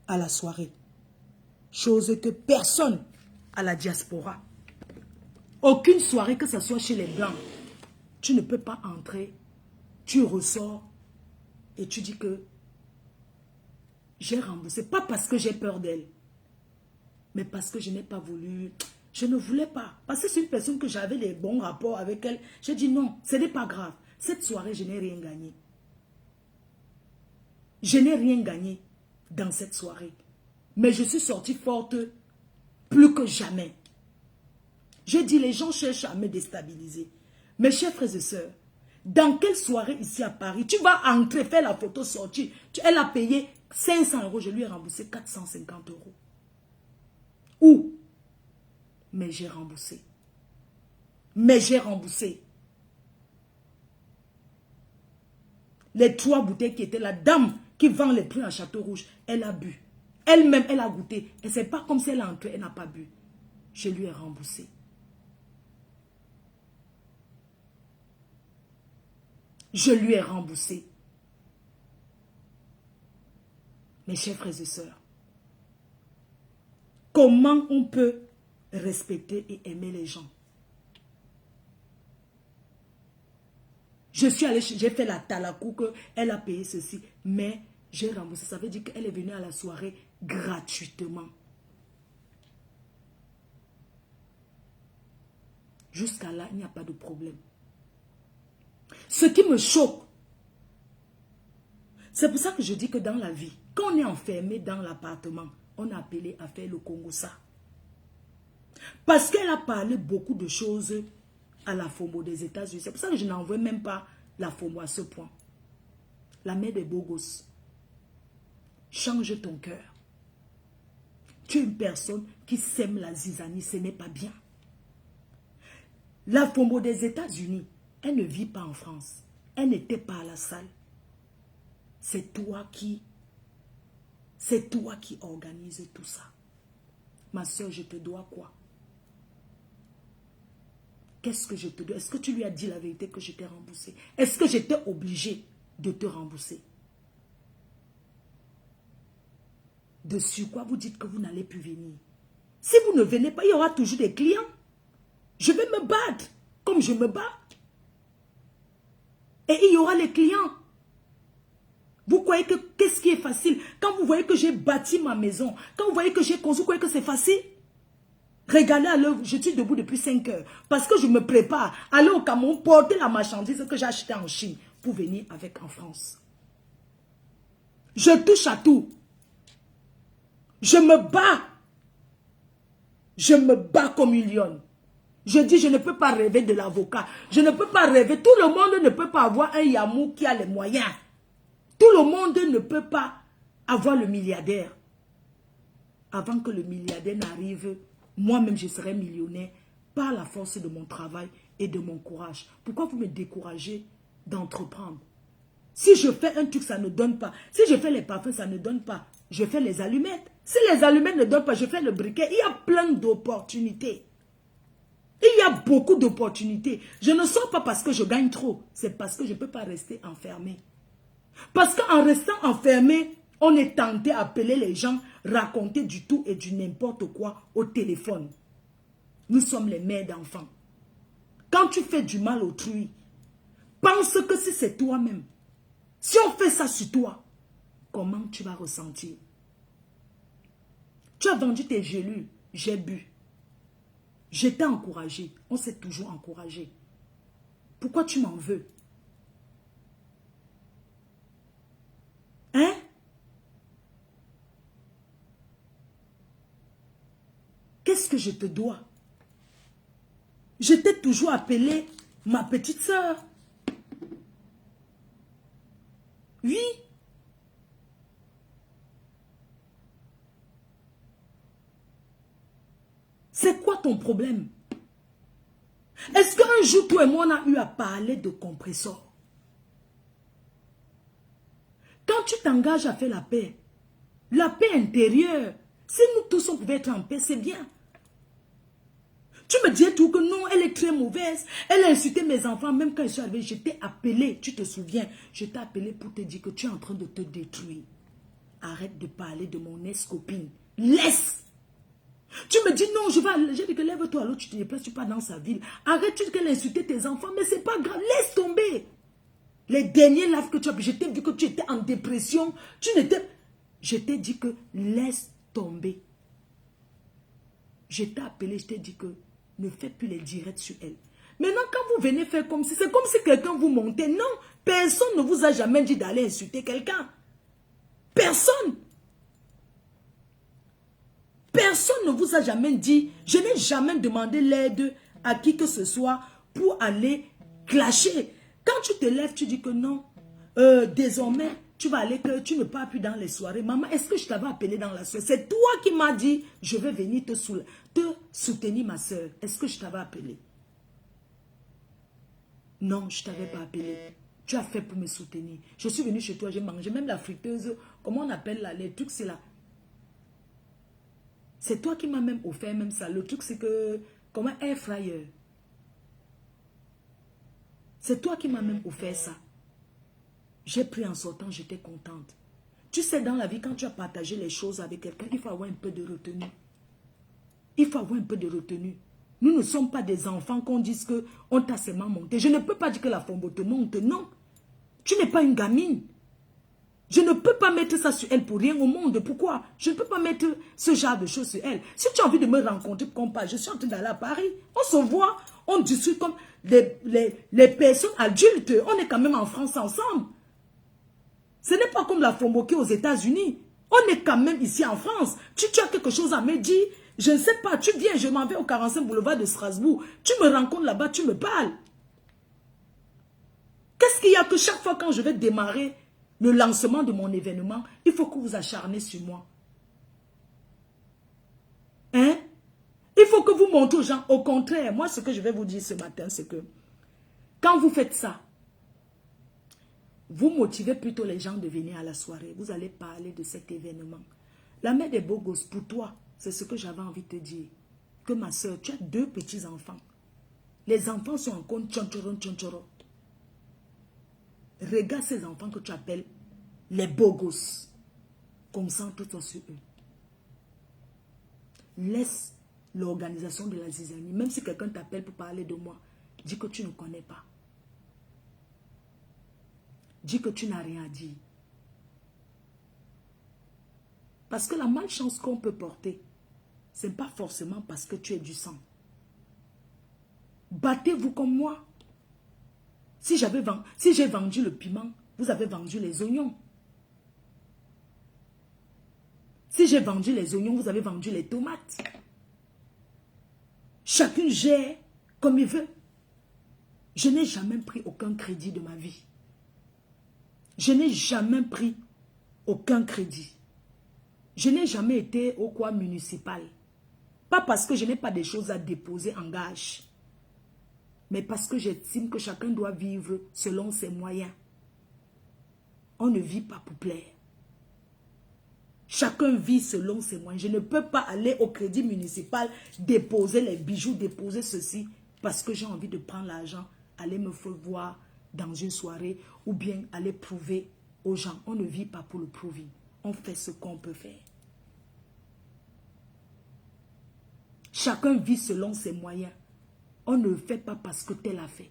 à la soirée. Chose que personne à la diaspora. Aucune soirée, que ce soit chez les Blancs. Tu ne peux pas entrer, tu ressors et tu dis que j'ai remboursé. Pas parce que j'ai peur d'elle, mais parce que je n'ai pas voulu. Je ne voulais pas. Parce que c'est une personne que j'avais des bons rapports avec elle. J'ai dit non, ce n'est pas grave. Cette soirée, je n'ai rien gagné. Je n'ai rien gagné dans cette soirée. Mais je suis sortie forte plus que jamais. J'ai dit, les gens cherchent à me déstabiliser. Mes chers frères et sœurs, dans quelle soirée ici à Paris, tu vas entrer, faire la photo sortie, elle a payé 500 €, je lui ai remboursé 450 €. Où? Mais j'ai remboursé. Mais j'ai remboursé. Les 3 bouteilles qui étaient la dame qui vend les prix à Château Rouge, elle a bu. Elle-même, elle a goûté. Et c'est pas comme si elle a entré, elle n'a pas bu. Je lui ai remboursé. Je lui ai remboursé. Mes chers frères et sœurs, comment on peut respecter et aimer les gens? Je suis allée, j'ai fait la talakou qu'elle a payé ceci, mais j'ai remboursé. Ça veut dire qu'elle est venue à la soirée gratuitement. Jusqu'à là, il n'y a pas de problème. Ce qui me choque, c'est pour ça que je dis que dans la vie, quand on est enfermé dans l'appartement, on a appelé à faire le Congossa. Parce qu'elle a parlé beaucoup de choses à la FOMO des États-Unis. C'est pour ça que je n'en veux même pas la FOMO à ce point. La mère des beaux gosses. Change ton cœur. Tu es une personne qui sème la zizanie, ce n'est pas bien. La FOMO des États-Unis, elle ne vit pas en France. Elle n'était pas à la salle. C'est toi qui organise tout ça. Ma soeur, je te dois quoi? Qu'est-ce que je te dois? Est-ce que tu lui as dit la vérité que je t'ai remboursé? Est-ce que j'étais obligé de te rembourser? De sur quoi vous dites que vous n'allez plus venir? Si vous ne venez pas, il y aura toujours des clients. Je vais me battre comme je me bats. Et il y aura les clients. Vous croyez que qu'est-ce qui est facile? Quand vous voyez que j'ai bâti ma maison, quand vous voyez que j'ai construit, vous croyez que c'est facile? Regardez à l'heure, je suis debout depuis 5 heures. Parce que je me prépare. Aller au Cameroun, porter la marchandise que j'ai achetée en Chine pour venir avec en France. Je touche à tout. Je me bats Je me bats comme une lionne. Je dis, je ne peux pas rêver de l'avocat. Je ne peux pas rêver. Tout le monde ne peut pas avoir un Yamou qui a les moyens. Tout le monde ne peut pas avoir le milliardaire. Avant que le milliardaire n'arrive, moi-même, je serai millionnaire par la force de mon travail et de mon courage. Pourquoi vous me découragez d'entreprendre? Si je fais un truc, ça ne donne pas. Si je fais les parfums, ça ne donne pas. Je fais les allumettes. Si les allumettes ne donnent pas, je fais le briquet. Il y a plein d'opportunités. Il y a beaucoup d'opportunités. Je ne sors pas parce que je gagne trop. C'est parce que je ne peux pas rester enfermé. Parce qu'en restant enfermé, on est tenté d'appeler les gens, raconter du tout et du n'importe quoi au téléphone. Nous sommes les mères d'enfants. Quand tu fais du mal autrui, pense que si c'est toi-même, si on fait ça sur toi, comment tu vas ressentir? Tu as vendu tes gélules, j'ai bu. J'étais encouragé. On s'est toujours encouragé. Pourquoi tu m'en veux? Hein? Qu'est-ce que je te dois? Je t'ai toujours appelé ma petite sœur. Oui. C'est quoi ton problème? Est-ce qu'un jour, toi et moi, on a eu à parler de compresseur? Quand tu t'engages à faire la paix intérieure, si nous tous on pouvait être en paix, c'est bien. Tu me disais tout que non, elle est très mauvaise. Elle a insulté mes enfants, même quand je suis arrivée, je t'ai appelé, tu te souviens, je t'ai appelé pour te dire que tu es en train de te détruire. Arrête de parler de mon ex-copine. Laisse! Tu me dis non, j'ai dit que lève-toi, alors tu te déplaces, tu pars dans sa ville. Arrête, tu dis qu'elle a insulté tes enfants, mais c'est pas grave, laisse tomber. Les derniers lives que tu as, je t'ai vu que tu étais en dépression, je t'ai dit que laisse tomber. Je t'ai appelé, je t'ai dit que ne fais plus les directs sur elle. Maintenant, quand vous venez faire comme si, c'est comme si quelqu'un vous montait. Non, personne ne vous a jamais dit d'aller insulter quelqu'un. Personne. Personne ne vous a jamais dit, je n'ai jamais demandé l'aide à qui que ce soit pour aller clasher. Quand tu te lèves, tu dis que non, désormais, tu vas aller, que tu ne pars plus dans les soirées. Maman, est-ce que je t'avais appelé dans la soirée? C'est toi qui m'as dit, je vais venir te soutenir, ma soeur. Est-ce que je t'avais appelé? Non, je ne t'avais pas appelé. Tu as fait pour me soutenir. Je suis venue chez toi, j'ai mangé même la friteuse. Comment on appelle là, les trucs, c'est là. C'est toi qui m'as même offert même ça. Le truc, c'est que, comme un air fryer. C'est toi qui m'as même offert ça. J'ai pris en sortant, j'étais contente. Tu sais, dans la vie, quand tu as partagé les choses avec quelqu'un, il faut avoir un peu de retenue. Il faut avoir un peu de retenue. Nous ne sommes pas des enfants qu'on dise qu'on t'a seulement monté. Je ne peux pas dire que la fombo te monte. Non. Tu n'es pas une gamine. Je ne peux pas mettre ça sur elle pour rien au monde. Pourquoi? Je ne peux pas mettre ce genre de choses sur elle. Si tu as envie de me rencontrer pour qu'on parle, je suis en train d'aller à Paris. On se voit, on discute comme les personnes adultes. On est quand même en France ensemble. Ce n'est pas comme la fombo qui est aux États-Unis. On est quand même ici en France. Tu as quelque chose à me dire? Je ne sais pas. Tu viens, je m'en vais au 45 boulevard de Strasbourg. Tu me rencontres là-bas, tu me parles. Qu'est-ce qu'il y a que chaque fois quand je vais démarrer le lancement de mon événement, il faut que vous acharnez sur moi? Hein? Il faut que vous montrez aux gens. Au contraire, moi, ce que je vais vous dire ce matin, c'est que quand vous faites ça, vous motivez plutôt les gens de venir à la soirée. Vous allez parler de cet événement. La mère des beaux gosses, pour toi, c'est ce que j'avais envie de te dire. Que ma soeur, tu as 2 petits-enfants. Les enfants sont en compte tchonchoron, tchonchoron. Regarde ces enfants que tu appelles les beaux gosses. Concentre-toi sur eux. Laisse l'organisation de la zizanie. Même si quelqu'un t'appelle pour parler de moi, dis que tu ne connais pas. Dis que tu n'as rien à dire. Parce que la malchance qu'on peut porter, ce n'est pas forcément parce que tu es du sang. Battez-vous comme moi. Si j'ai vendu le piment, vous avez vendu les oignons. Si j'ai vendu les oignons, vous avez vendu les tomates. Chacun gère comme il veut. Je n'ai jamais pris aucun crédit de ma vie. Je n'ai jamais pris aucun crédit. Je n'ai jamais été au coin municipal. Pas parce que je n'ai pas des choses à déposer en gage, mais parce que j'estime que chacun doit vivre selon ses moyens. On ne vit pas pour plaire. Chacun vit selon ses moyens. Je ne peux pas aller au crédit municipal, déposer les bijoux, déposer ceci, parce que j'ai envie de prendre l'argent, aller me faire voir dans une soirée, ou bien aller prouver aux gens. On ne vit pas pour le proving. On fait ce qu'on peut faire. Chacun vit selon ses moyens. On ne le fait pas parce que tel a fait.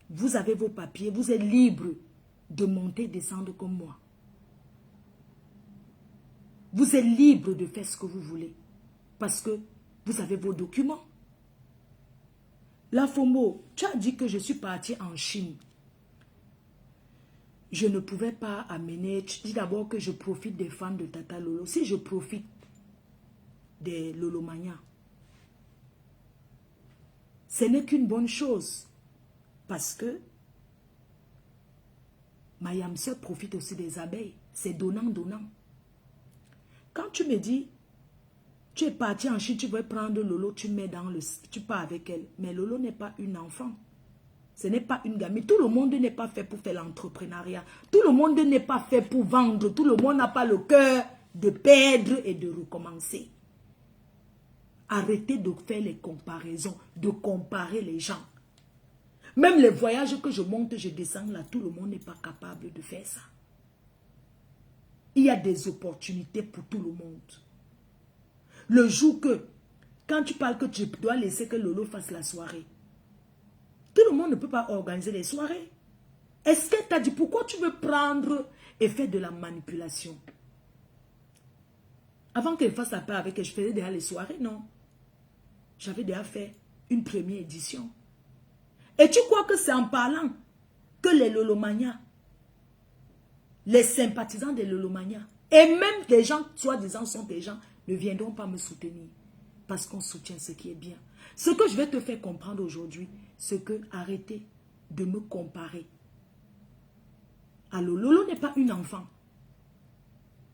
Vous avez vos papiers, vous êtes libre de monter et descendre comme moi. Vous êtes libre de faire ce que vous voulez parce que vous avez vos documents. La FOMO, tu as dit que je suis partie en Chine. Je ne pouvais pas amener, tu dis d'abord que je profite des fans de Tata Lolo. Si je profite des Lolomania, ce n'est qu'une bonne chose. Parce que ma yamseur profite aussi des abeilles. C'est donnant-donnant. Quand tu me dis, tu es parti en Chine, tu veux prendre Lolo, tu mets dans le... Tu pars avec elle. Mais Lolo n'est pas une enfant. Ce n'est pas une gamine. Tout le monde n'est pas fait pour faire l'entrepreneuriat. Tout le monde n'est pas fait pour vendre. Tout le monde n'a pas le cœur de perdre et de recommencer. Arrêtez de faire les comparaisons, de comparer les gens. Même les voyages que je monte, je descends là, tout le monde n'est pas capable de faire ça. Il y a des opportunités pour tout le monde. Le jour que, quand tu parles que tu dois laisser que Lolo fasse la soirée, tout le monde ne peut pas organiser les soirées. Est-ce qu'elle t'a dit pourquoi tu veux prendre et faire de la manipulation? Avant qu'elle fasse la paix avec elle, je faisais déjà les soirées, non. J'avais déjà fait une première édition. Et tu crois que c'est en parlant que les Lolomania, les sympathisants des Lolomania, et même des gens, soi-disant, sont des gens, ne viendront pas me soutenir. Parce qu'on soutient ce qui est bien. Ce que je vais te faire comprendre aujourd'hui, c'est que arrêtez de me comparer. Alors, Lolo n'est pas une enfant.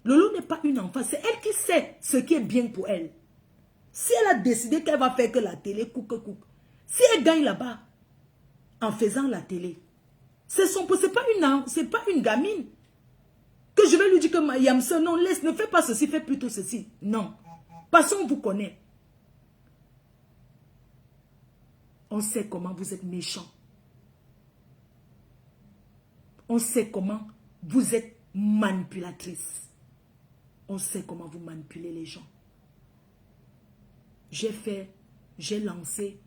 Lolo n'est pas une enfant. C'est elle qui sait ce qui est bien pour elle. Si elle a décidé qu'elle va faire que la télé, couque. Si elle gagne là-bas, en faisant la télé, c'est pas une gamine. Que je vais lui dire que Yamse, non, laisse, ne fais pas ceci, fais plutôt ceci. Non. Parce qu'on vous connaît. On sait comment vous êtes méchant. On sait comment vous êtes manipulatrice. On sait comment vous manipulez les gens. J'ai lancé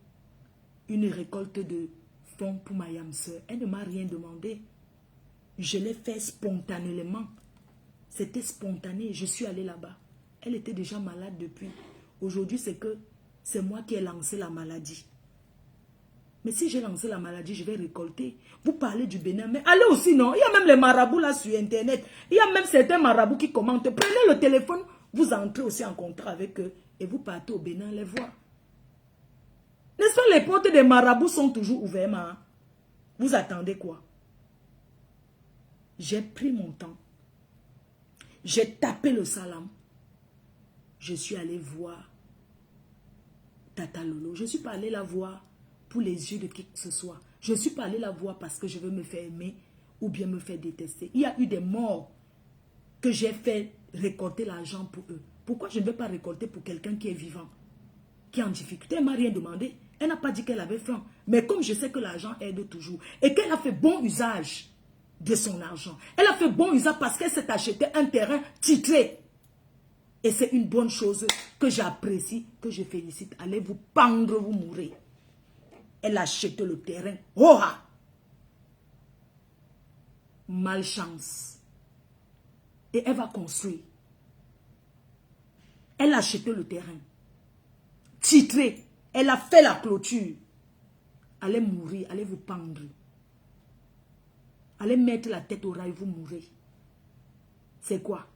une récolte de fonds pour ma yamseur. Elle ne m'a rien demandé. Je l'ai fait spontanément. C'était spontané. Je suis allée là-bas. Elle était déjà malade depuis. Aujourd'hui, c'est moi qui ai lancé la maladie. Mais si j'ai lancé la maladie, je vais récolter. Vous parlez du Bénin, mais allez aussi, non? Il y a même les marabouts là sur Internet. Il y a même certains marabouts qui commentent. Prenez le téléphone, vous entrez aussi en contrat avec eux et vous partez au Bénin les voir. N'est-ce pas, les portes des marabouts sont toujours ouvertes, hein? Vous attendez quoi? J'ai pris mon temps. J'ai tapé le salam. Je suis allé voir Tata Lolo. Je ne suis pas allé la voir pour les yeux de qui que ce soit. Je ne suis pas allé la voir parce que je veux me faire aimer ou bien me faire détester. Il y a eu des morts que j'ai fait récolter l'argent pour eux. Pourquoi je ne vais pas récolter pour quelqu'un qui est vivant, qui est en difficulté? Elle ne m'a rien demandé. Elle n'a pas dit qu'elle avait faim. Mais comme je sais que l'argent aide toujours et qu'elle a fait bon usage de son argent. Elle a fait bon usage parce qu'elle s'est acheté un terrain titré. Et c'est une bonne chose que j'apprécie, que je félicite. Allez vous pendre, vous mourrez. Elle a acheté le terrain. Oh! Malchance. Et elle va construire. Elle a acheté le terrain. Titré. Elle a fait la clôture. Allez mourir, allez vous pendre. Allez mettre la tête au rail, vous mourrez. C'est quoi?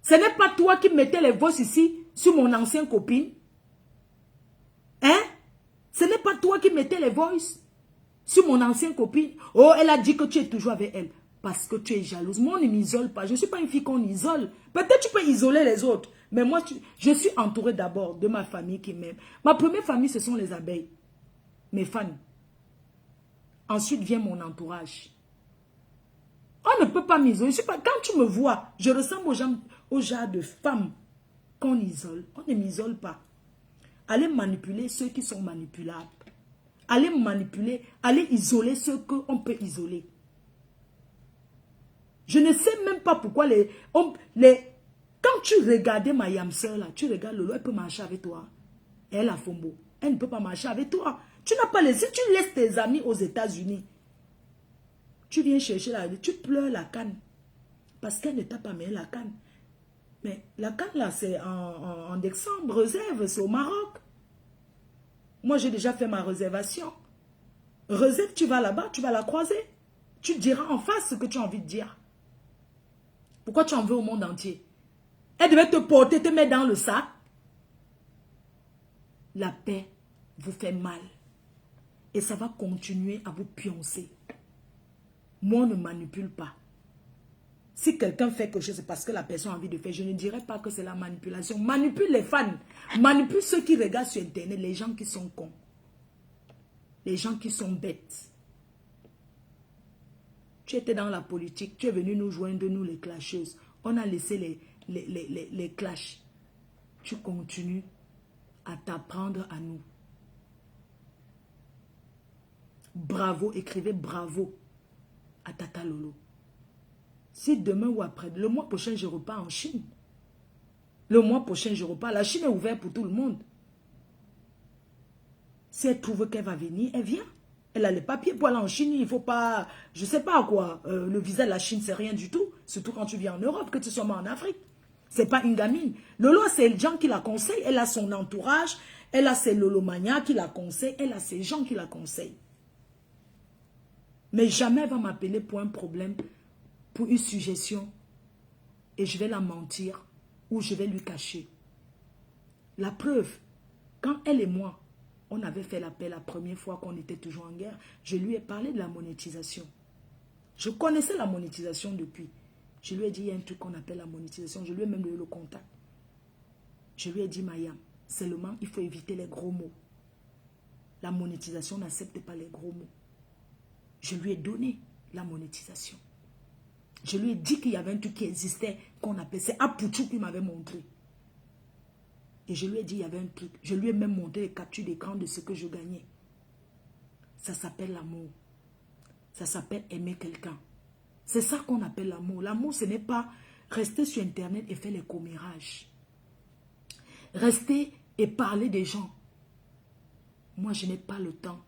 Ce n'est pas toi qui mettais les voices ici sur mon ancienne copine? Hein? Ce n'est pas toi qui mettais les voices sur mon ancienne copine? Oh, elle a dit que tu es toujours avec elle. Parce que tu es jalouse. Moi, on ne m'isole pas. Je ne suis pas une fille qu'on isole. Peut-être tu peux isoler les autres. Mais moi, je suis entourée d'abord de ma famille qui m'aime. Ma première famille, ce sont les abeilles. Mes fans. Ensuite vient mon entourage. On ne peut pas m'isoler. Quand tu me vois, je ressemble aux genre de femmes qu'on isole. On ne m'isole pas. Allez manipuler ceux qui sont manipulables. Allez manipuler, allez isoler ceux qu'on peut isoler. Je ne sais même pas pourquoi quand tu regardais ma yamseur là, tu regardes Lolo, elle peut marcher avec toi. Elle a Fombo. Elle ne peut pas marcher avec toi. Tu n'as pas laissé, tu laisses tes amis aux États-Unis. Tu viens chercher là, tu pleures la canne. Parce qu'elle ne t'a pas mis la canne. Mais la canne là, c'est en décembre, réserve, c'est au Maroc. Moi, j'ai déjà fait ma réservation. Réserve, tu vas là-bas, tu vas la croiser. Tu diras en face ce que tu as envie de dire. Pourquoi tu en veux au monde entier? Elle devait te porter, te mettre dans le sac. La paix vous fait mal. Et ça va continuer à vous pioncer. Moi, on ne manipule pas. Si quelqu'un fait quelque chose, c'est parce que la personne a envie de faire. Je ne dirais pas que c'est la manipulation. Manipule les fans. Manipule ceux qui regardent sur Internet. Les gens qui sont cons. Les gens qui sont bêtes. Tu étais dans la politique. Tu es venu nous joindre, nous les clasheuses. On a laissé les clashs. Tu continues à t'apprendre à nous. Bravo, écrivez bravo à Tata Lolo. Si demain ou après, le mois prochain, je repars en Chine. Le mois prochain, je repars. La Chine est ouverte pour tout le monde. Si elle trouve qu'elle va venir, elle vient. Elle a les papiers pour aller en Chine. Il ne faut pas, je ne sais pas quoi. Le visa de la Chine, c'est rien du tout. Surtout quand tu viens en Europe, que tu sois en Afrique. Ce n'est pas une gamine. Lolo, c'est les gens qui la conseillent. Elle a son entourage. Elle a ses Lolomania qui la conseillent. Elle a ses gens qui la conseillent. Mais jamais elle va m'appeler pour un problème, pour une suggestion. Et je vais la mentir ou je vais lui cacher. La preuve, quand elle et moi, on avait fait l'appel la première fois qu'on était toujours en guerre, je lui ai parlé de la monétisation. Je connaissais la monétisation depuis. Je lui ai dit, il y a un truc qu'on appelle la monétisation. Je lui ai même donné le contact. Je lui ai dit, Mayam, seulement, il faut éviter les gros mots. La monétisation n'accepte pas les gros mots. Je lui ai donné la monétisation. Je lui ai dit qu'il y avait un truc qui existait, qu'on appelait, c'est Apouchou qui m'avait montré. Et je lui ai dit, il y avait un truc. Je lui ai même montré les captures d'écran de ce que je gagnais. Ça s'appelle l'amour. Ça s'appelle aimer quelqu'un. C'est ça qu'on appelle l'amour. L'amour, ce n'est pas rester sur Internet et faire les commérages. Rester et parler des gens. Moi, je n'ai pas le temps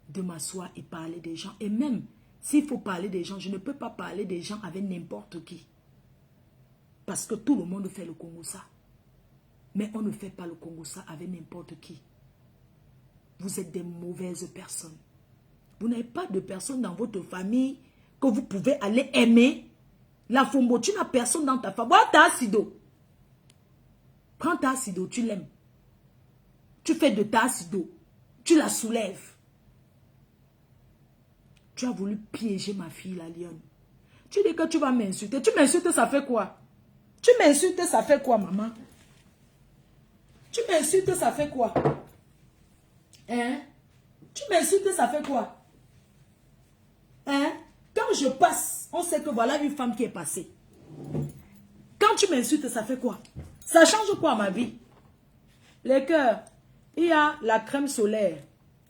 de m'asseoir et parler des gens. Et même, s'il faut parler des gens, je ne peux pas parler des gens avec n'importe qui. Parce que tout le monde fait le Congo-ça. Mais on ne fait pas le Congo-ça avec n'importe qui. Vous êtes des mauvaises personnes. Vous n'avez pas de personne dans votre famille que vous pouvez aller aimer. La Fombo, tu n'as personne dans ta famille. Bois ta acido. Prends ta acido, tu l'aimes. Tu fais de ta acido. Tu la soulèves. Tu as voulu piéger ma fille, la lionne. Tu dis que tu vas m'insulter. Tu m'insultes, ça fait quoi? Tu m'insultes, ça fait quoi, maman? Tu m'insultes, ça fait quoi? Hein? Tu m'insultes, ça fait quoi? Hein? Quand je passe, on sait que voilà une femme qui est passée. Quand tu m'insultes, ça fait quoi? Ça change quoi ma vie? Les cœurs, il y a la crème solaire.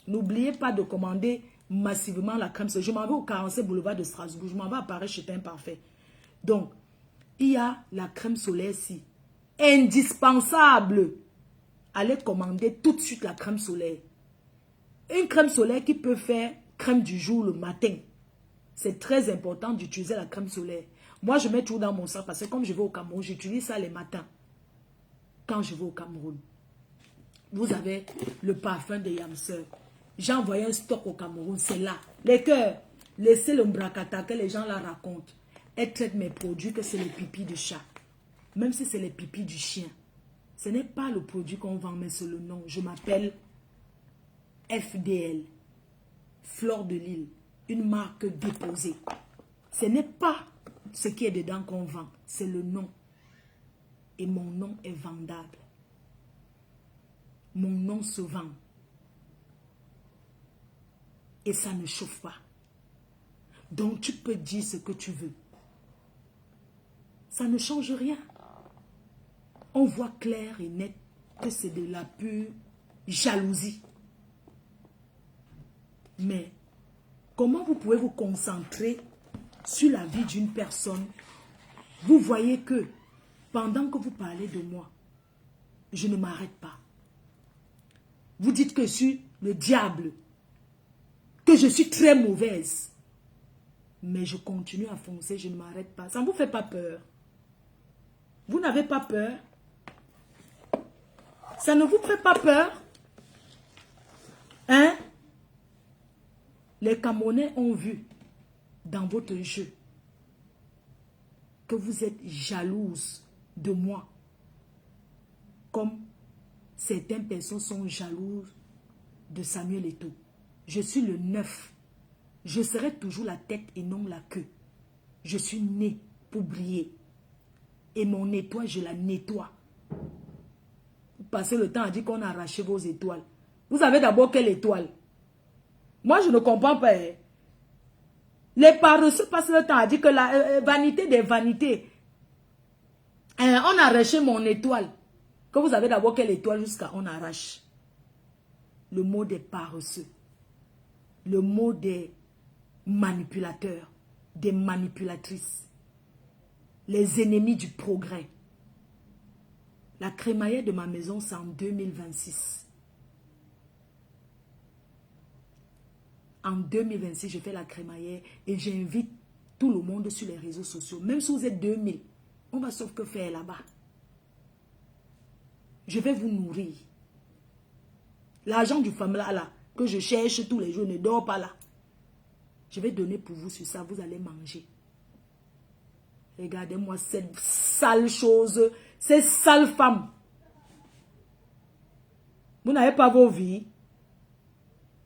N'oubliez pas de commander massivement la crème solaire. Je m'en vais au 47 boulevard de Strasbourg. Je m'en vais à Paris chez Pain Parfait. Donc, il y a la crème solaire ici. Indispensable. Allez commander tout de suite la crème solaire. Une crème solaire qui peut faire crème du jour le matin. C'est très important d'utiliser la crème solaire. Moi, je mets tout dans mon sac parce que comme je vais au Cameroun, j'utilise ça les matins. Quand je vais au Cameroun. Vous avez le parfum de Yamseur. J'ai envoyé un stock au Cameroun, c'est là. Les cœurs, laissez le bracata que les gens la racontent. Elle traite mes produits que c'est les pipis du chat. Même si c'est les pipis du chien. Ce n'est pas le produit qu'on vend, mais c'est le nom. Je m'appelle FDL, Fleur de Lille, une marque déposée. Ce n'est pas ce qui est dedans qu'on vend, c'est le nom. Et mon nom est vendable. Mon nom se vend. Et ça ne chauffe pas. Donc tu peux dire ce que tu veux. Ça ne change rien. On voit clair et net que c'est de la pure jalousie. Mais comment vous pouvez vous concentrer sur la vie d'une personne? Vous voyez que pendant que vous parlez de moi, je ne m'arrête pas. Vous dites que je suis le diable, que je suis très mauvaise. Mais je continue à foncer, je ne m'arrête pas. Ça ne vous fait pas peur? Vous n'avez pas peur? Ça ne vous fait pas peur? Hein? Les Camerounais ont vu dans votre jeu que vous êtes jalouse de moi. Comme certaines personnes sont jalouses de Samuel Eto'o. Je suis le 9. Je serai toujours la tête et non la queue. Je suis née pour briller. Et mon étoile, je la nettoie. Vous passez le temps à dire qu'on a arraché vos étoiles. Vous avez d'abord quelle étoile? Moi, je ne comprends pas. Les paresseux passent le temps à dire que la vanité des vanités. On a arraché mon étoile. Que vous avez d'abord quelle étoile jusqu'à on arrache. Le mot des paresseux. Le mot des manipulateurs. Des manipulatrices. Les ennemis du progrès. La crémaillère de ma maison, c'est en 2026. En 2026, je fais la crémaillère et j'invite tout le monde sur les réseaux sociaux. Même si vous êtes 2000, on va sauf que faire là-bas. Je vais vous nourrir. L'argent du famille là, que je cherche tous les jours, ne dort pas là. Je vais donner pour vous sur ça, vous allez manger. Regardez-moi cette sale chose, ces sales femmes. Vous n'avez pas vos vies.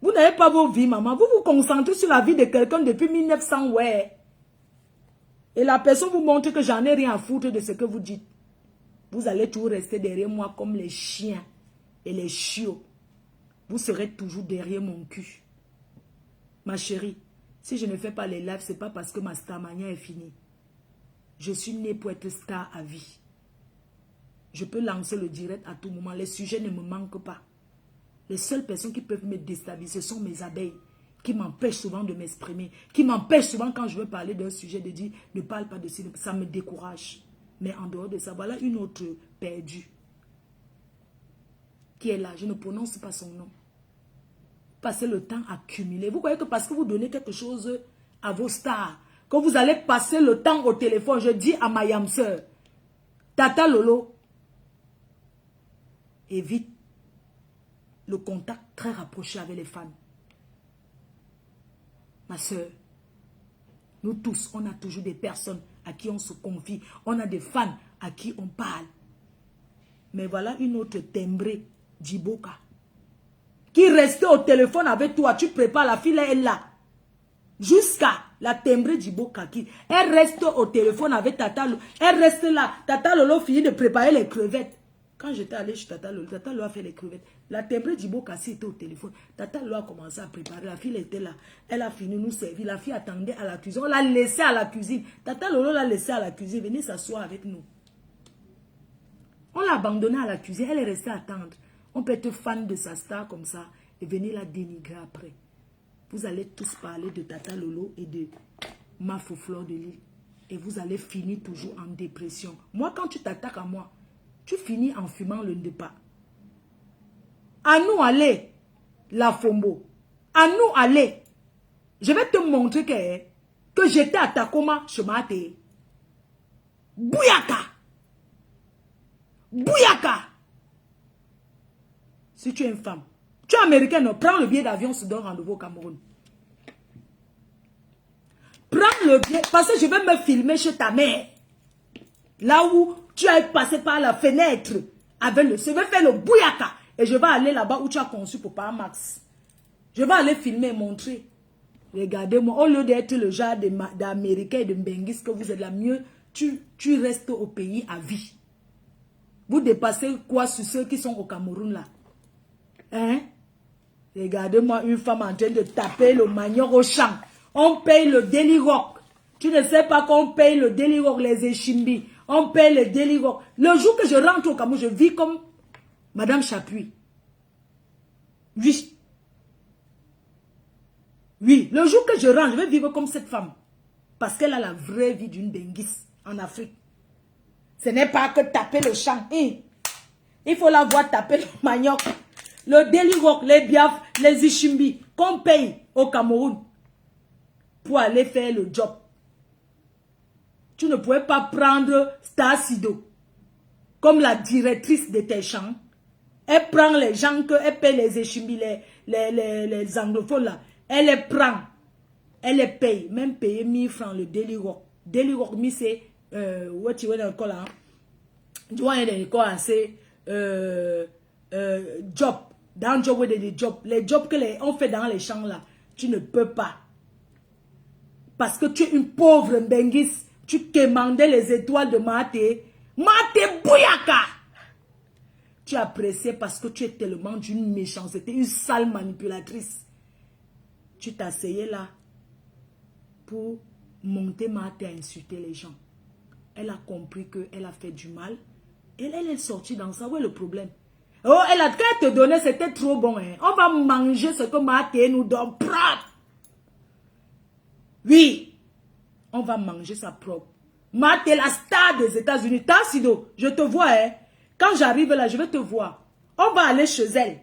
Vous n'avez pas vos vies, maman. Vous vous concentrez sur la vie de quelqu'un depuis 1900, ouais. Et la personne vous montre que j'en ai rien à foutre de ce que vous dites. Vous allez toujours rester derrière moi comme les chiens et les chiots. Vous serez toujours derrière mon cul. Ma chérie, si je ne fais pas les lives, ce n'est pas parce que ma starmania est finie. Je suis née pour être star à vie. Je peux lancer le direct à tout moment. Les sujets ne me manquent pas. Les seules personnes qui peuvent me déstabiliser, ce sont mes abeilles, qui m'empêchent souvent de m'exprimer, qui m'empêchent souvent quand je veux parler d'un sujet de dire ne parle pas de ça, ça me décourage. Mais en dehors de ça, voilà une autre perdue qui est là. Je ne prononce pas son nom. Passez le temps à cumuler. Vous voyez que parce que vous donnez quelque chose à vos stars, que vous allez passer le temps au téléphone, je dis à ma yam sœur, Tata Lolo, évite le contact très rapproché avec les fans. Ma soeur, nous tous, on a toujours des personnes à qui on se confie. On a des fans à qui on parle. Mais voilà une autre timbrée d'Iboka qui restait au téléphone avec toi. Tu prépares la fille, elle est là. Jusqu'à la timbrée d'Iboka qui... Elle reste au téléphone avec Tata Lolo. Elle reste là. Tata Lolo finit de préparer les crevettes. Quand j'étais allé chez Tata Lolo a fait les crevettes. La timbrée d'Iboka était au téléphone. Tata Lolo a commencé à préparer. La fille était là. Elle a fini de nous servir. La fille attendait à la cuisine. On l'a laissée à la cuisine. Tata Lolo l'a laissée à la cuisine. Venez s'asseoir avec nous. On l'a abandonnée à la cuisine. Elle est restée attendre. On peut être fan de sa star comme ça et venir la dénigrer après. Vous allez tous parler de Tata Lolo et de ma Fleur de Lille. Et vous allez finir toujours en dépression. Moi, quand tu t'attaques à moi, tu finis en fumant le ndepa. À nous aller, la Fombo. À nous aller. Je vais te montrer que j'étais à Takoma, Chemate. Bouyaka. Bouyaka. Si tu es une femme, tu es américaine, prends le billet d'avion, se donne rendez-vous au Cameroun. Prends le billet, parce que je vais me filmer chez ta mère. Là où tu as passé par la fenêtre avec je vais faire le bouyaka. Et je vais aller là-bas où tu as conçu pour pas Max. Je vais aller filmer et montrer. Regardez-moi, au lieu d'être le genre d'Américain et de Benguis que vous êtes là, mieux, tu restes au pays à vie. Vous dépassez quoi sur ceux qui sont au Cameroun là? Hein? Regardez-moi une femme en train de taper le manioc au champ. On paye le Delirock. Tu ne sais pas qu'on paye le Delirock, les Echimbi. On paye le Delirock. Le jour que je rentre au Cameroun, je vis comme Madame Chapuis. Oui. Oui, le jour que je rentre, je vais vivre comme cette femme. Parce qu'elle a la vraie vie d'une Benguis en Afrique. Ce n'est pas que taper le champ. Il faut la voir taper le manioc. Le Delirock, les Biaf, les Ishimbi, qu'on paye au Cameroun pour aller faire le job. Tu ne pouvais pas prendre Star Sido comme la directrice de tes champs. Elle prend les gens elle paye les Ishimbi, les anglophones là. Elle les prend. Elle les paye. Même payer 1000 francs le Delirock. Delirock, c'est what tu veux encore là. Tu vois, il y a encore assez job. Dans le job, des jobs. Les jobs que on fait dans les champs là, tu ne peux pas. Parce que tu es une pauvre Benguis. Tu quémandais les étoiles de Maté. Maté Bouyaka. Tu appréciais parce que tu es tellement d'une méchanceté, une sale manipulatrice. Tu t'asseyais là pour monter Maté à insulter les gens. Elle a compris qu'elle a fait du mal. Et elle est sortie dans ça. Où est le problème? Oh, elle a qu'à te donner, c'était trop bon. Hein. On va manger ce que Maté nous donne propre. Oui, on va manger ça propre. Maté, la star des États-Unis. Tassido, je te vois. Hein. Quand j'arrive là, je vais te voir. On va aller chez elle.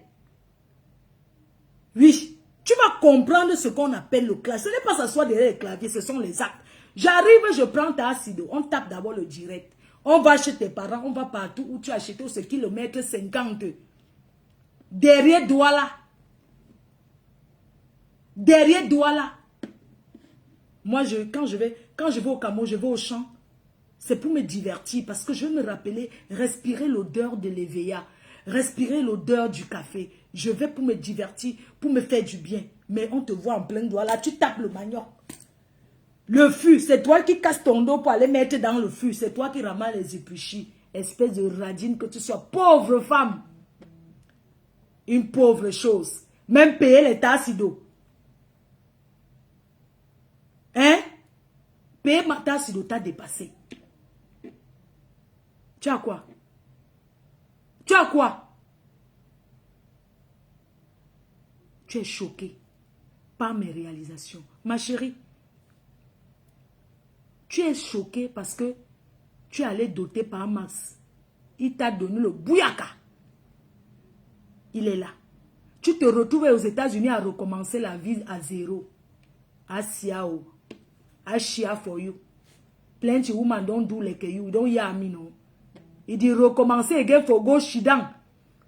Oui, tu vas comprendre ce qu'on appelle le clavier. Ce n'est pas s'asseoir derrière le clavier, ce sont les actes. J'arrive, je prends Tassido. On tape d'abord le direct. On va chez tes parents, on va partout où tu as acheté ce kilomètre 50. Derrière Douala. Derrière Douala. Moi, quand je vais au Cameroun, je vais au champ. C'est pour me divertir parce que je veux me rappeler, respirer l'odeur de l'EVA, respirer l'odeur du café. Je vais pour me divertir, pour me faire du bien. Mais on te voit en plein Douala, tu tapes le manioc. Le fût, c'est toi qui casses ton dos pour aller mettre dans le fût. C'est toi qui ramasses les épluchis. Espèce de radine que tu sois. Pauvre femme. Une pauvre chose. Même payer les tasses d'eau. Hein? Payer ma tasse d'eau t'a dépassé. Tu as quoi? Tu as quoi? Tu es choqué par mes réalisations. Ma chérie. Tu es choqué parce que tu es allé doter par Max. Il t'a donné le bouyaka. Il est là. Tu te retrouves aux États-Unis à recommencer la vie à zéro. Asiao. Ashia for you. Plenty women don't do like you. Don't hear me, no. Il dit recommencer again for go shidang.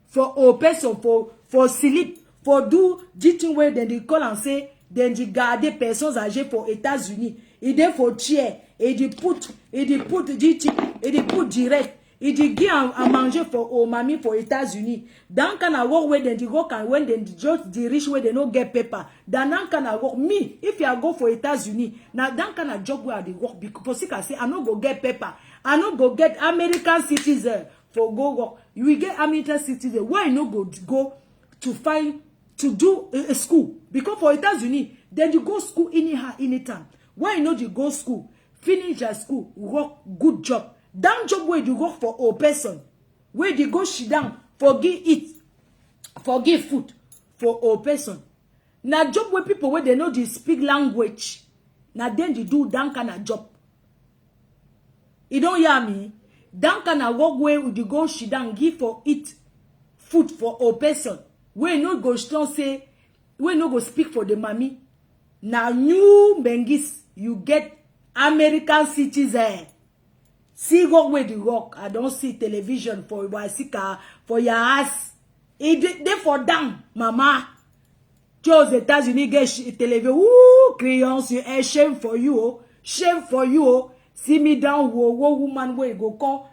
For person, for sleep. For do teaching where then they call and say, then they garder personnes âgées pour États-Unis. Il dit for chair. Et il put direct. Il dit give à manger for mamie for États-Unis. Dans can I work where then they go can when then just the rich where they no get paper. Dans can I work me if you go for États-Unis. Now dans can I job where they work because I say I no go get paper. I no go get American citizen for go work. You will get American citizen. Why no go to find to do a school? Because for États-Unis then you go school anytime. Why not you go school? Finish your school, work, good job. Down job where you work for a person. Where you go sit down, forgive it, forgive food for a person. Now job where people where they know they speak language. Now then they do that kind of job. You don't hear me? That kind of work where you go sit down, give for it food for a person. Where you no go strong say, where you no go speak for the mommy. Now you Benguis, you get American citizen. See what way you work. I don't see television for for your ass. It they for down, mama. Aux États-Unis get television. Ooh, crayons, shame for you. Oh. Shame for you. Oh. See me down, woman where you go call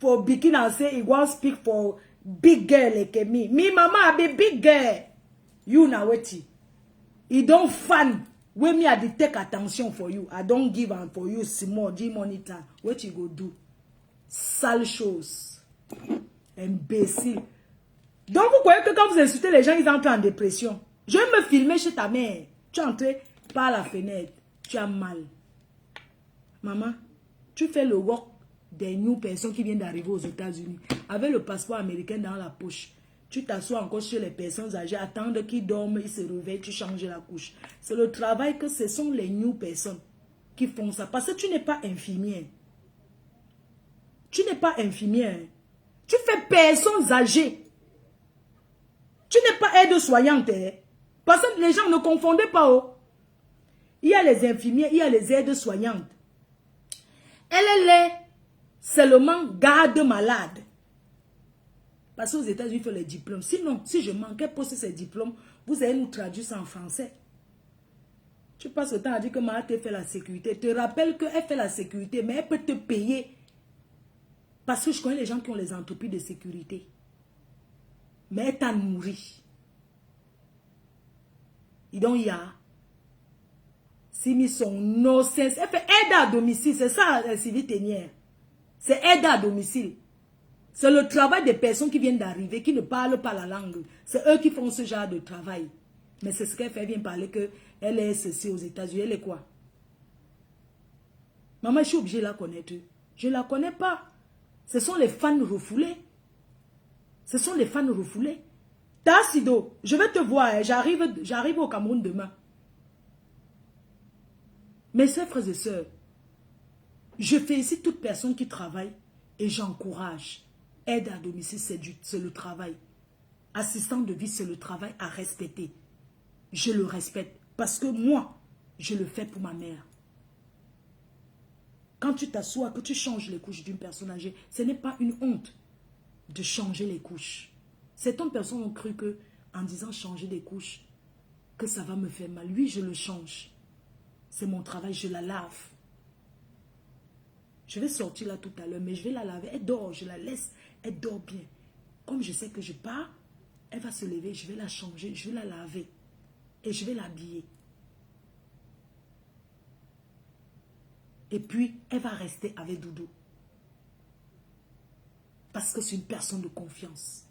for bikini and say he won't speak for big girl like me. Me, mama, I be big girl. You now waiting. He don't fun. When me I dey take attention for you. I don't give am for you small, G money time. What you go do? Sale chose. Imbécile. Donc vous croyez que quand vous insultez les gens, ils entrent en dépression. Je vais me filmer chez ta mère. Tu es entré par la fenêtre. Tu as mal. Maman, tu fais le work des new personnes qui viennent d'arriver aux États-Unis. Avec le passeport américain dans la poche. Tu t'assois encore chez les personnes âgées, attendre qu'ils dorment, ils se réveillent, tu changes la couche. C'est le travail que ce sont les new personnes qui font ça. Parce que tu n'es pas infirmière. Tu n'es pas infirmière. Tu fais personnes âgées. Tu n'es pas aide-soignante. Parce que les gens ne confondent pas. Oh. Il y a les infirmières, il y a les aides-soignantes. Elle est seulement garde-malade. Parce qu'aux États-Unis, il faut les diplômes. Sinon, si je manquais poster ces diplômes, vous allez nous traduire ça en français. Tu passes le temps à dire que ma te fait la sécurité. Te rappelle qu'elle fait la sécurité, mais elle peut te payer. Parce que je connais les gens qui ont les entreprises de sécurité. Mais elle t'a nourri. Et donc, il y a... Si mis son nonsense. Elle fait aide à domicile. C'est ça, Sylvie Ténière. C'est aide à domicile. C'est le travail des personnes qui viennent d'arriver, qui ne parlent pas la langue. C'est eux qui font ce genre de travail. Mais c'est ce qu'elle fait, elle vient parler qu'elle est ceci aux États-Unis. Elle est quoi? Maman, je suis obligée de la connaître. Je ne la connais pas. Ce sont les fans refoulés. Ce sont les fans refoulés. Tassido, je vais te voir. J'arrive au Cameroun demain. Mes chers frères et sœurs, je félicite toute personne qui travaille et j'encourage. Aide à domicile, c'est le travail. Assistant de vie, c'est le travail à respecter. Je le respecte parce que moi, je le fais pour ma mère. Quand tu t'assois, que tu changes les couches d'une personne âgée, ce n'est pas une honte de changer les couches. Certaines personnes ont cru que en disant changer des couches, que ça va me faire mal. Oui, je le change. C'est mon travail, je la lave. Je vais sortir là tout à l'heure, mais je vais la laver. Elle dort, je la laisse, elle dort bien. Comme je sais que je pars, elle va se lever, je vais la changer, je vais la laver. Et je vais l'habiller. Et puis, elle va rester avec Doudou. Parce que c'est une personne de confiance.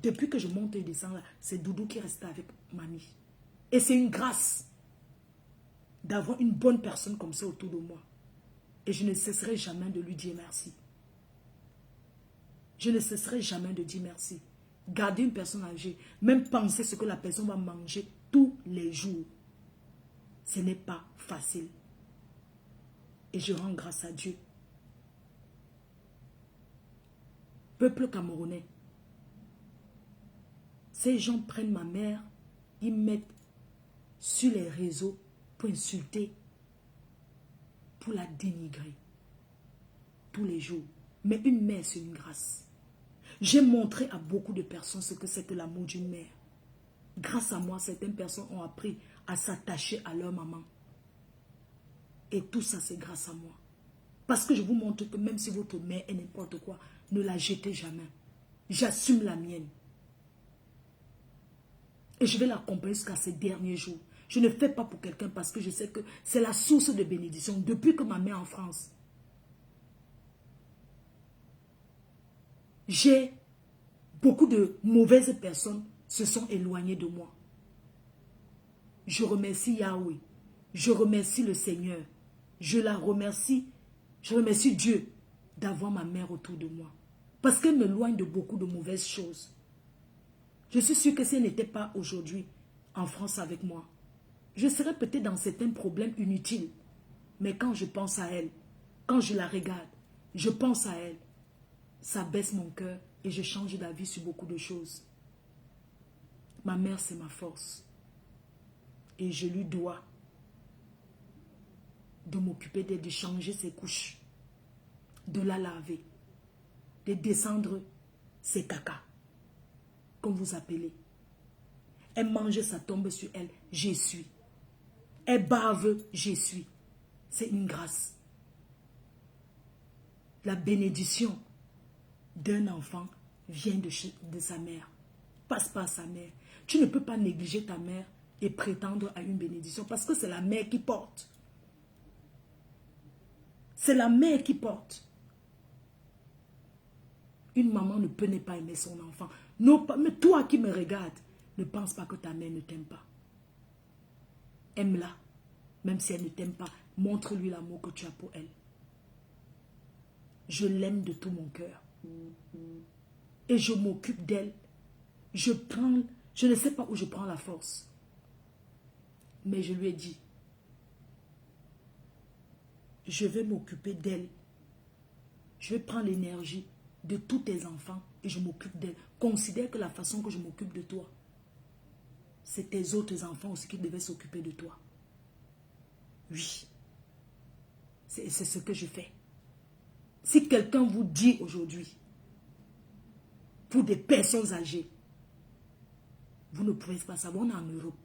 Depuis que je monte et descends là, c'est Doudou qui reste avec mamie. Et c'est une grâce d'avoir une bonne personne comme ça autour de moi. Et je ne cesserai jamais de lui dire merci. Je ne cesserai jamais de dire merci. Garder une personne âgée, même penser ce que la personne va manger tous les jours, ce n'est pas facile. Et je rends grâce à Dieu. Peuple camerounais, ces gens prennent ma mère, ils mettent sur les réseaux pour insulter, pour la dénigrer tous les jours. Mais une mère, c'est une grâce. J'ai montré à beaucoup de personnes ce que c'est que l'amour d'une mère. Grâce à moi, certaines personnes ont appris à s'attacher à leur maman. Et tout ça, c'est grâce à moi. Parce que je vous montre que même si votre mère est n'importe quoi, ne la jetez jamais. J'assume la mienne. Et je vais l'accompagner jusqu'à ces derniers jours. Je ne fais pas pour quelqu'un parce que je sais que c'est la source de bénédiction depuis que ma mère est en France. J'ai beaucoup de mauvaises personnes se sont éloignées de moi. Je remercie Yahweh. Je remercie le Seigneur. Je remercie Dieu d'avoir ma mère autour de moi. Parce qu'elle m'éloigne de beaucoup de mauvaises choses. Je suis sûre que si elle n'était pas aujourd'hui en France avec moi, je serais peut-être dans certains problèmes inutiles. Mais quand je pense à elle, quand je la regarde, je pense à elle, ça baisse mon cœur et je change d'avis sur beaucoup de choses. Ma mère, c'est ma force. Et je lui dois de m'occuper d'elle, de changer ses couches, de la laver, de descendre ses caca, comme vous appelez. Elle mange, ça tombe sur elle, j'essuie. Elle bave, j'essuie. C'est une grâce. La bénédiction d'un enfant vient de sa mère, passe par sa mère. Tu ne peux pas négliger ta mère et prétendre à une bénédiction parce que c'est la mère qui porte. C'est la mère qui porte. Une maman ne peut ne pas aimer son enfant. Non, mais toi qui me regardes, ne pense pas que ta mère ne t'aime pas. Aime-la, même si elle ne t'aime pas. Montre-lui l'amour que tu as pour elle. Je l'aime de tout mon cœur. Et je m'occupe d'elle. Je ne sais pas où je prends la force. Mais je lui ai dit, je vais m'occuper d'elle. Je vais prendre l'énergie de tous tes enfants et je m'occupe d'elle. Considère que la façon que je m'occupe de toi, c'est tes autres enfants aussi qui devaient s'occuper de toi. Oui. C'est ce que je fais. Si quelqu'un vous dit aujourd'hui, pour des personnes âgées, vous ne pouvez pas savoir, on est en Europe.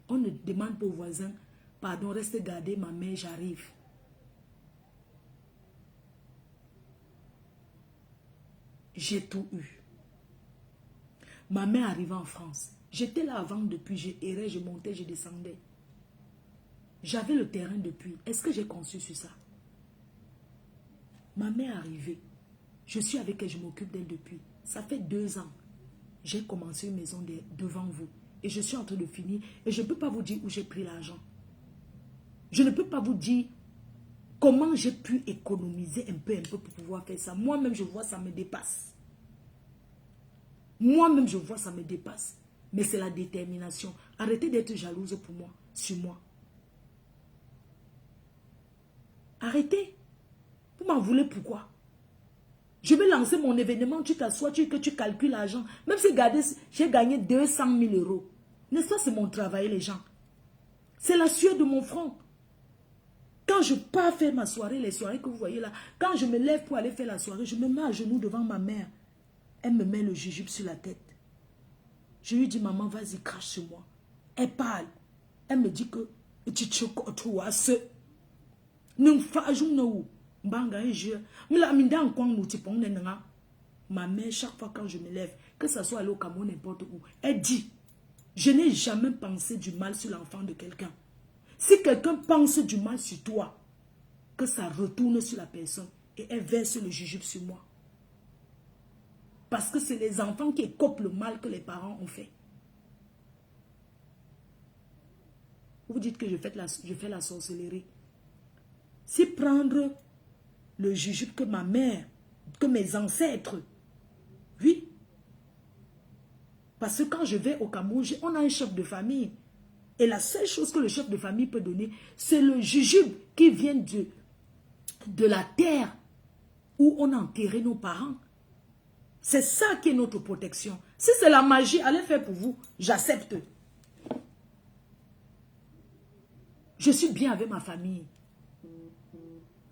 On ne demande pas aux voisins, pardon, restez garder ma mère, j'arrive. J'ai tout eu. Ma mère arrivait en France. J'étais là avant depuis, je errais, je montais, je descendais. J'avais le terrain depuis. Est-ce que j'ai conçu sur ça? Ma mère arrivait. Je suis avec elle, je m'occupe d'elle depuis. Ça fait 2 ans. J'ai commencé une maison devant vous. Et je suis en train de finir. Et je ne peux pas vous dire où j'ai pris l'argent. Je ne peux pas vous dire comment j'ai pu économiser un peu pour pouvoir faire ça. Moi-même, je vois, ça me dépasse. Moi-même, je vois, ça me dépasse. Mais c'est la détermination. Arrêtez d'être jalouse pour moi, sur moi. Arrêtez. Vous m'en voulez pourquoi? Je vais lancer mon événement, tu t'assois, que tu calcules l'argent. Même si j'ai gagné 200 000 euros. N'est-ce pas, c'est mon travail, les gens. C'est la sueur de mon front. Quand je pars faire ma soirée, les soirées que vous voyez là, quand je me lève pour aller faire la soirée, je me mets à genoux devant ma mère. Elle me met le jujube sur la tête. Je lui dis, maman, vas-y, crache sur moi. Elle parle. Elle me dit que ma mère, chaque fois quand je me lève, que ce soit aller au Cameroun, n'importe où, elle dit, je n'ai jamais pensé du mal sur l'enfant de quelqu'un. Si quelqu'un pense du mal sur toi, que ça retourne sur la personne et elle verse le jujube sur moi. Parce que c'est les enfants qui écopent le mal que les parents ont fait. Vous dites que je fais la sorcellerie. Si prendre le jujube que ma mère, que mes ancêtres, oui. Parce que quand je vais au Cameroun, on a un chef de famille. Et la seule chose que le chef de famille peut donner, c'est le jujube qui vient de la terre où on a enterré nos parents. C'est ça qui est notre protection. Si c'est la magie, allez faire pour vous. J'accepte. Je suis bien avec ma famille.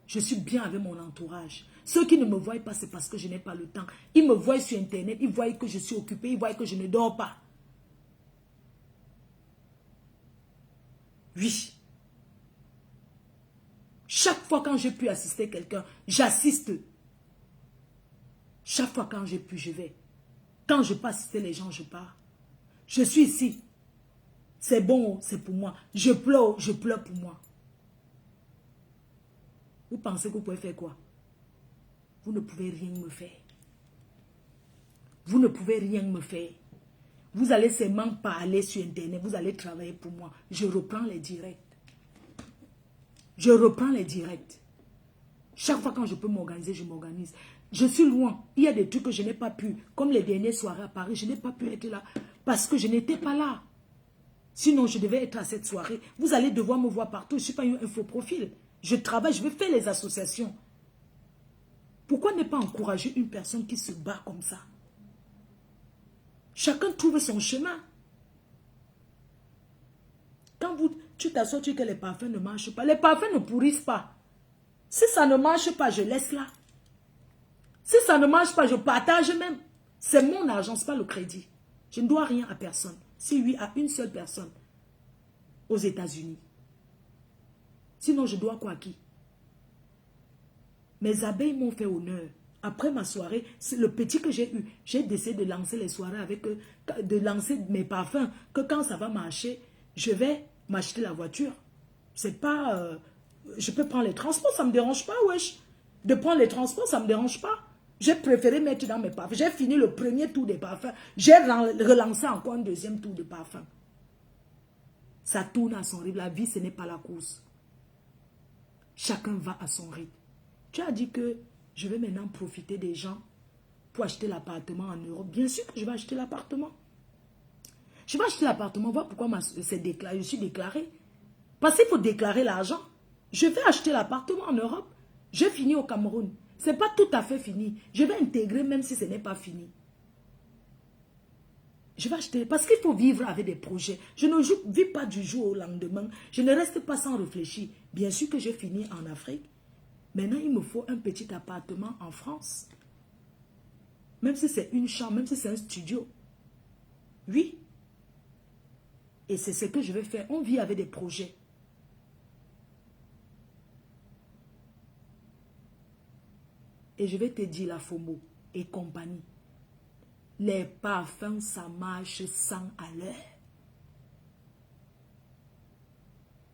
Je suis bien avec mon entourage. Ceux qui ne me voient pas, c'est parce que je n'ai pas le temps. Ils me voient sur Internet, ils voient que je suis occupée, ils voient que je ne dors pas. Oui. Chaque fois quand j'ai pu assister quelqu'un, j'assiste. Chaque fois quand j'ai pu, je vais. Quand je peux assister les gens, je pars. Je suis ici. C'est bon, c'est pour moi. Je pleure pour moi. Vous pensez que vous pouvez faire quoi? Vous ne pouvez rien me faire. Vous ne pouvez rien me faire. Vous allez seulement parler sur Internet. Vous allez travailler pour moi. Je reprends les directs. Je reprends les directs. Chaque fois quand je peux m'organiser, je m'organise. Je suis loin. Il y a des trucs que je n'ai pas pu. Comme les dernières soirées à Paris, je n'ai pas pu être là. Parce que je n'étais pas là. Sinon, je devais être à cette soirée. Vous allez devoir me voir partout. Je ne suis pas un faux profil. Je travaille, je vais faire les associations. Pourquoi ne pas encourager une personne qui se bat comme ça? Chacun trouve son chemin. Quand tu t'assois, tu dis que les parfums ne marchent pas. Les parfums ne pourrissent pas. Si ça ne marche pas, je laisse là. Si ça ne marche pas, je partage même. C'est mon argent, ce n'est pas le crédit. Je ne dois rien à personne. Si oui, à une seule personne aux États-Unis. Sinon, je dois quoi à qui? Mes abeilles m'ont fait honneur. Après ma soirée, c'est le petit que j'ai eu. J'ai décidé de lancer les soirées avec eux, de lancer mes parfums, que quand ça va marcher, je vais m'acheter la voiture. C'est pas... je peux prendre les transports, ça ne me dérange pas, wesh. De prendre les transports, ça ne me dérange pas. J'ai préféré mettre dans mes parfums. J'ai fini le premier tour des parfums. J'ai relancé encore un deuxième tour de parfum. Ça tourne à son rythme. La vie, ce n'est pas la course. Chacun va à son rythme. Tu as dit que je vais maintenant profiter des gens pour acheter l'appartement en Europe. Bien sûr que je vais acheter l'appartement. Je vais acheter l'appartement. Voilà pourquoi je suis déclarée. Parce qu'il faut déclarer l'argent. Je vais acheter l'appartement en Europe. Je finis au Cameroun. Ce n'est pas tout à fait fini. Je vais intégrer même si ce n'est pas fini. Je vais acheter. Parce qu'il faut vivre avec des projets. Je ne vis pas du jour au lendemain. Je ne reste pas sans réfléchir. Bien sûr que j'ai fini en Afrique. Maintenant, il me faut un petit appartement en France. Même si c'est une chambre, même si c'est un studio. Oui. Et c'est ce que je vais faire. On vit avec des projets. Et je vais te dire la FOMO et compagnie. Les parfums, ça marche 100 à l'heure.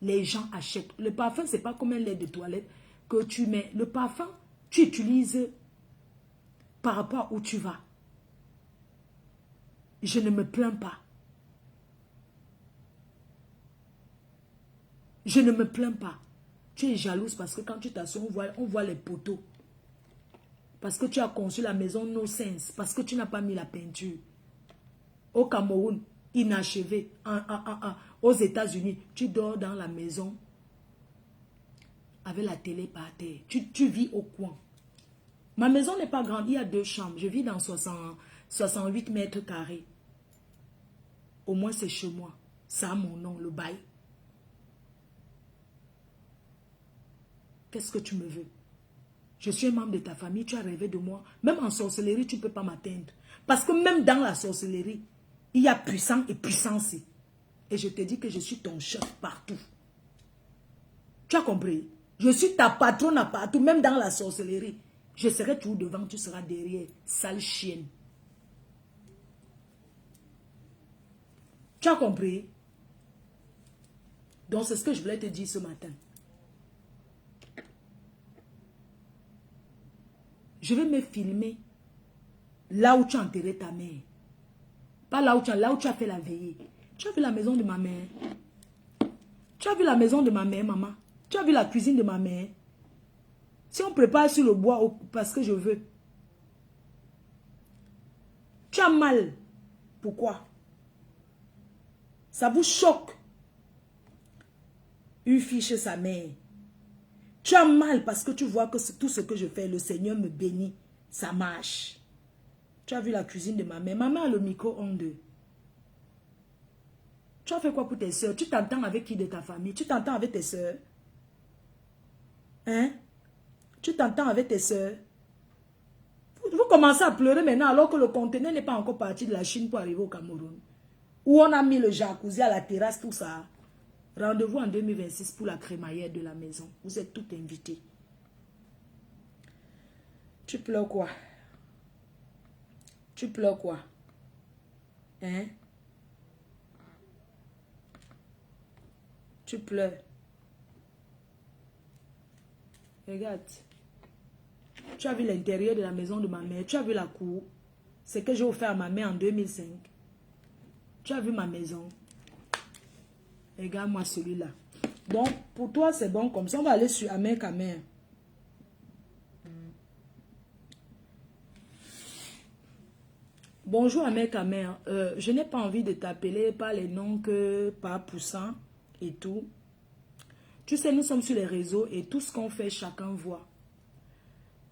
Les gens achètent. Le parfum, ce n'est pas comme un lait de toilette que tu mets. Le parfum, tu utilises par rapport à où tu vas. Je ne me plains pas. Je ne me plains pas. Tu es jalouse parce que quand tu t'assois, on voit les poteaux. Parce que tu as conçu la maison no sense. Parce que tu n'as pas mis la peinture. Au Cameroun, inachevé. Aux États-Unis, tu dors dans la maison avec la télé par terre. Tu vis au coin. Ma maison n'est pas grande. Il y a 2 chambres. Je vis dans 68 mètres carrés. Au moins, c'est chez moi. Ça a mon nom, le bail. Qu'est-ce que tu me veux? Je suis un membre de ta famille, tu as rêvé de moi. Même en sorcellerie, tu ne peux pas m'atteindre. Parce que même dans la sorcellerie, il y a puissant et puissance. Et je te dis que je suis ton chef partout. Tu as compris? Je suis ta patronne partout, même dans la sorcellerie. Je serai toujours devant, tu seras derrière. Sale chienne. Tu as compris? Donc c'est ce que je voulais te dire ce matin. Je vais me filmer là où tu as enterré ta mère. Pas là où tu as fait la veillée. Tu as vu la maison de ma mère? Tu as vu la maison de ma mère, maman? Tu as vu la cuisine de ma mère? Si on prépare sur le bois parce que je veux. Tu as mal. Pourquoi? Ça vous choque. Une fille chez sa mère. Tu as mal parce que tu vois que tout ce que je fais, le Seigneur me bénit. Ça marche. Tu as vu la cuisine de ma mère. Ma mère a le micro-ondes. Tu as fait quoi pour tes soeurs? Tu t'entends avec qui de ta famille? Tu t'entends avec tes soeurs? Hein? Tu t'entends avec tes soeurs? Vous commencez à pleurer maintenant alors que le conteneur n'est pas encore parti de la Chine pour arriver au Cameroun. Où on a mis le jacuzzi à la terrasse, tout ça. Rendez-vous en 2026 pour la crémaillère de la maison. Vous êtes toutes invités. Tu pleures quoi? Tu pleures quoi? Hein? Tu pleures. Regarde. Tu as vu l'intérieur de la maison de ma mère. Tu as vu la cour. C'est que j'ai offert à ma mère en 2005. Tu as vu ma maison. Regarde-moi celui-là. Donc, pour toi, c'est bon comme ça. On va aller sur Amer Kamer. Bonjour Amer Kamer. Je n'ai pas envie de t'appeler par les noms que par poussant et tout. Tu sais, nous sommes sur les réseaux et tout ce qu'on fait, chacun voit.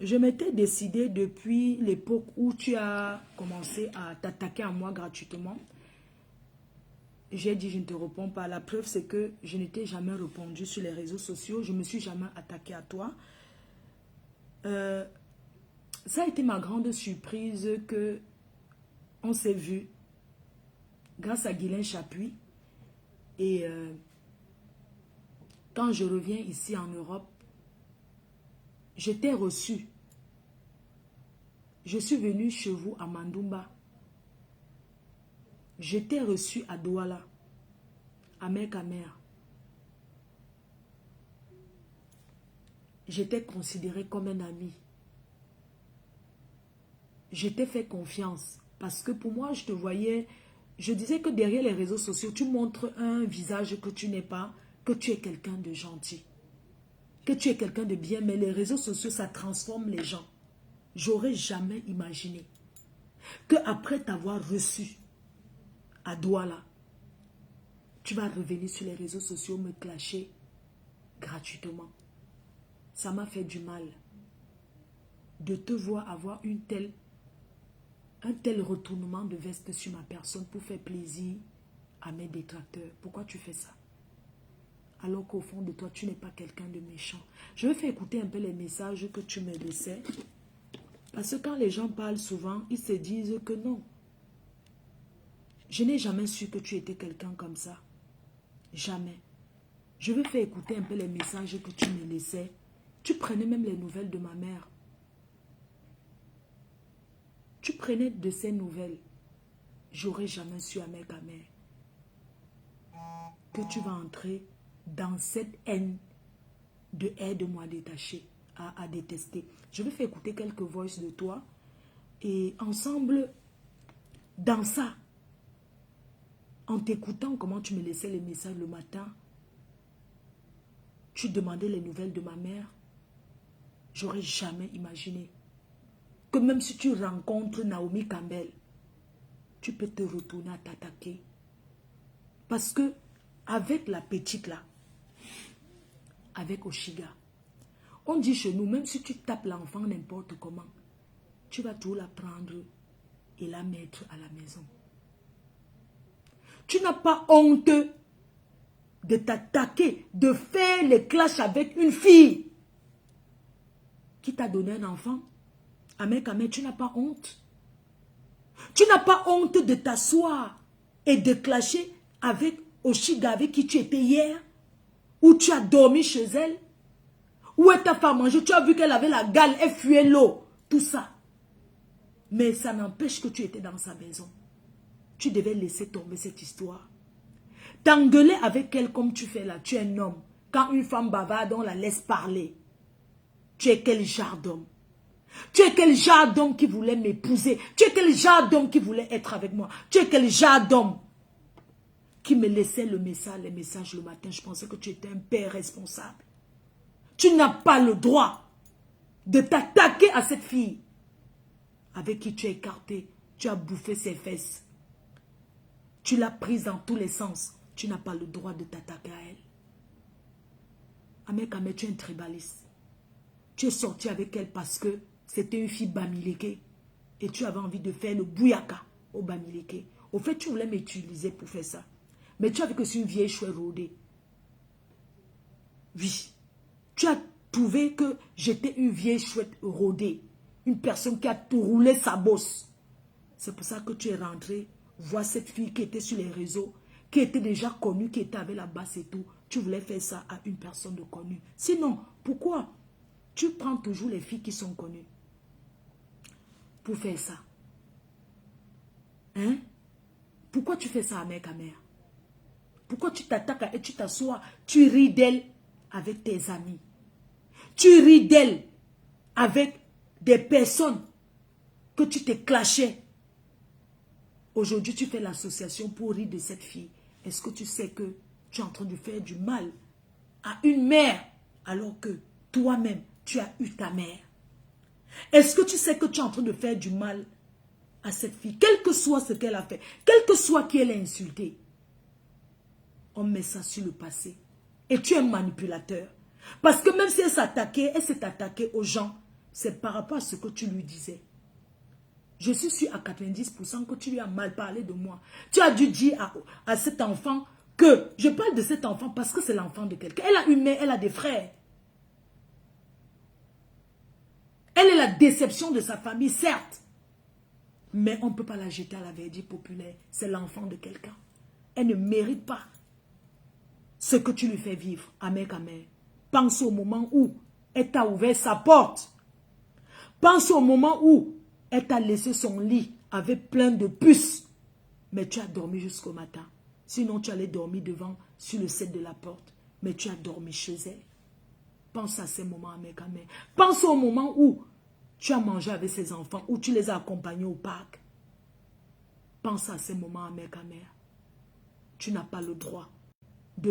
Je m'étais décidé depuis l'époque où tu as commencé à t'attaquer à moi gratuitement. J'ai dit, je ne te réponds pas. La preuve, c'est que je n'étais jamais répondu sur les réseaux sociaux. Je ne me suis jamais attaqué à toi. Ça a été ma grande surprise que on s'est vu grâce à Guylaine Chapuis. Et quand je reviens ici en Europe, Je t'ai reçu. Je suis venu chez vous à Mandoumba. Je t'ai reçu à Douala, à Mekamer. Je t'ai considéré comme un ami. Je t'ai fait confiance parce que pour moi, je te voyais, je disais que derrière les réseaux sociaux, tu montres un visage que tu n'es pas, que tu es quelqu'un de gentil, que tu es quelqu'un de bien, mais les réseaux sociaux, ça transforme les gens. J'aurais jamais imaginé que après t'avoir reçu à Douala, tu vas revenir sur les réseaux sociaux me clasher gratuitement. Ça m'a fait du mal de te voir avoir un tel retournement de veste sur ma personne pour faire plaisir à mes détracteurs. Pourquoi tu fais ça? Alors qu'au fond de toi, tu n'es pas quelqu'un de méchant. Je vais faire écouter un peu les messages que tu me laissais. Parce que quand les gens parlent souvent, ils se disent que non. Je n'ai jamais su que tu étais quelqu'un comme ça. Jamais. Je vais faire écouter un peu les messages que tu me laissais. Tu prenais même les nouvelles de ma mère. Tu prenais de ces nouvelles. J'aurais jamais su à mère que tu vas entrer dans cette haine de aide-moi détaché à détester. Je vais faire écouter quelques voices de toi et ensemble, dans ça, en t'écoutant comment tu me laissais les messages le matin, tu demandais les nouvelles de ma mère. J'aurais jamais imaginé que même si tu rencontres Naomi Campbell, tu peux te retourner à t'attaquer. Parce que avec la petite là, avec Oshiga, on dit chez nous, même si tu tapes l'enfant n'importe comment, tu vas tout la prendre et la mettre à la maison. Tu n'as pas honte de t'attaquer, de faire les clashs avec une fille qui t'a donné un enfant. Amek, tu n'as pas honte. Tu n'as pas honte de t'asseoir et de clasher avec Oshiga, avec qui tu étais hier, où tu as dormi chez elle, où elle t'a fait manger, tu as vu qu'elle avait la gale, elle fuyait l'eau, tout ça. Mais ça n'empêche que tu étais dans sa maison. Tu devais laisser tomber cette histoire. T'engueuler avec elle comme tu fais là, tu es un homme. Quand une femme bavarde, on la laisse parler. Tu es quel genre d'homme? Tu es quel genre d'homme qui voulait m'épouser? Tu es quel genre d'homme qui voulait être avec moi? Tu es quel genre d'homme qui me laissait les messages le matin? Je pensais que tu étais un père responsable. Tu n'as pas le droit de t'attaquer à cette fille avec qui tu es écarté. Tu as bouffé ses fesses. Tu l'as prise dans tous les sens. Tu n'as pas le droit de t'attaquer à elle. Amek, tu es un tribaliste. Tu es sorti avec elle parce que c'était une fille bamileke. Et tu avais envie de faire le bouyaka au bamileke. Au fait, tu voulais m'utiliser pour faire ça. Mais tu as vu que c'est une vieille chouette rodée. Oui. Tu as trouvé que j'étais une vieille chouette rodée. Une personne qui a tout roulé sa bosse. C'est pour ça que tu es rentré voir cette fille qui était sur les réseaux, qui était déjà connue, qui était avec la basse et tout. Tu voulais faire ça à une personne de connue. Sinon, pourquoi tu prends toujours les filles qui sont connues pour faire ça? Hein? Pourquoi tu fais ça à mère? Pourquoi tu t'attaques à elle, tu t'assois, tu ris d'elle avec tes amis? Tu ris d'elle avec des personnes que tu t'es clashé. Aujourd'hui, tu fais l'association pour rire de cette fille. Est-ce que tu sais que tu es en train de faire du mal à une mère alors que toi-même, tu as eu ta mère? Est-ce que tu sais que tu es en train de faire du mal à cette fille, quel que soit ce qu'elle a fait, quel que soit qui elle a insulté? On met ça sur le passé. Et tu es un manipulateur. Parce que même si elle s'est attaquée aux gens, c'est par rapport à ce que tu lui disais. Je suis sûre à 90% que tu lui as mal parlé de moi. Tu as dû dire à cet enfant que, je parle de cet enfant parce que c'est l'enfant de quelqu'un. Elle a une mère, elle a des frères. Elle est la déception de sa famille, certes. Mais on ne peut pas la jeter à la verdict populaire. C'est l'enfant de quelqu'un. Elle ne mérite pas ce que tu lui fais vivre, Amek. Pense au moment où Elle t'a ouvert sa porte. Pense au moment où elle t'a laissé son lit avec plein de puces. Mais tu as dormi jusqu'au matin. Sinon, tu allais dormir devant, sur le set de la porte. Mais tu as dormi chez elle. Pense à ces moments, mec, mère. Pense au moment où tu as mangé avec ses enfants, où tu les as accompagnés au parc. Pense à ces moments, mec, mère. Tu n'as pas le droit.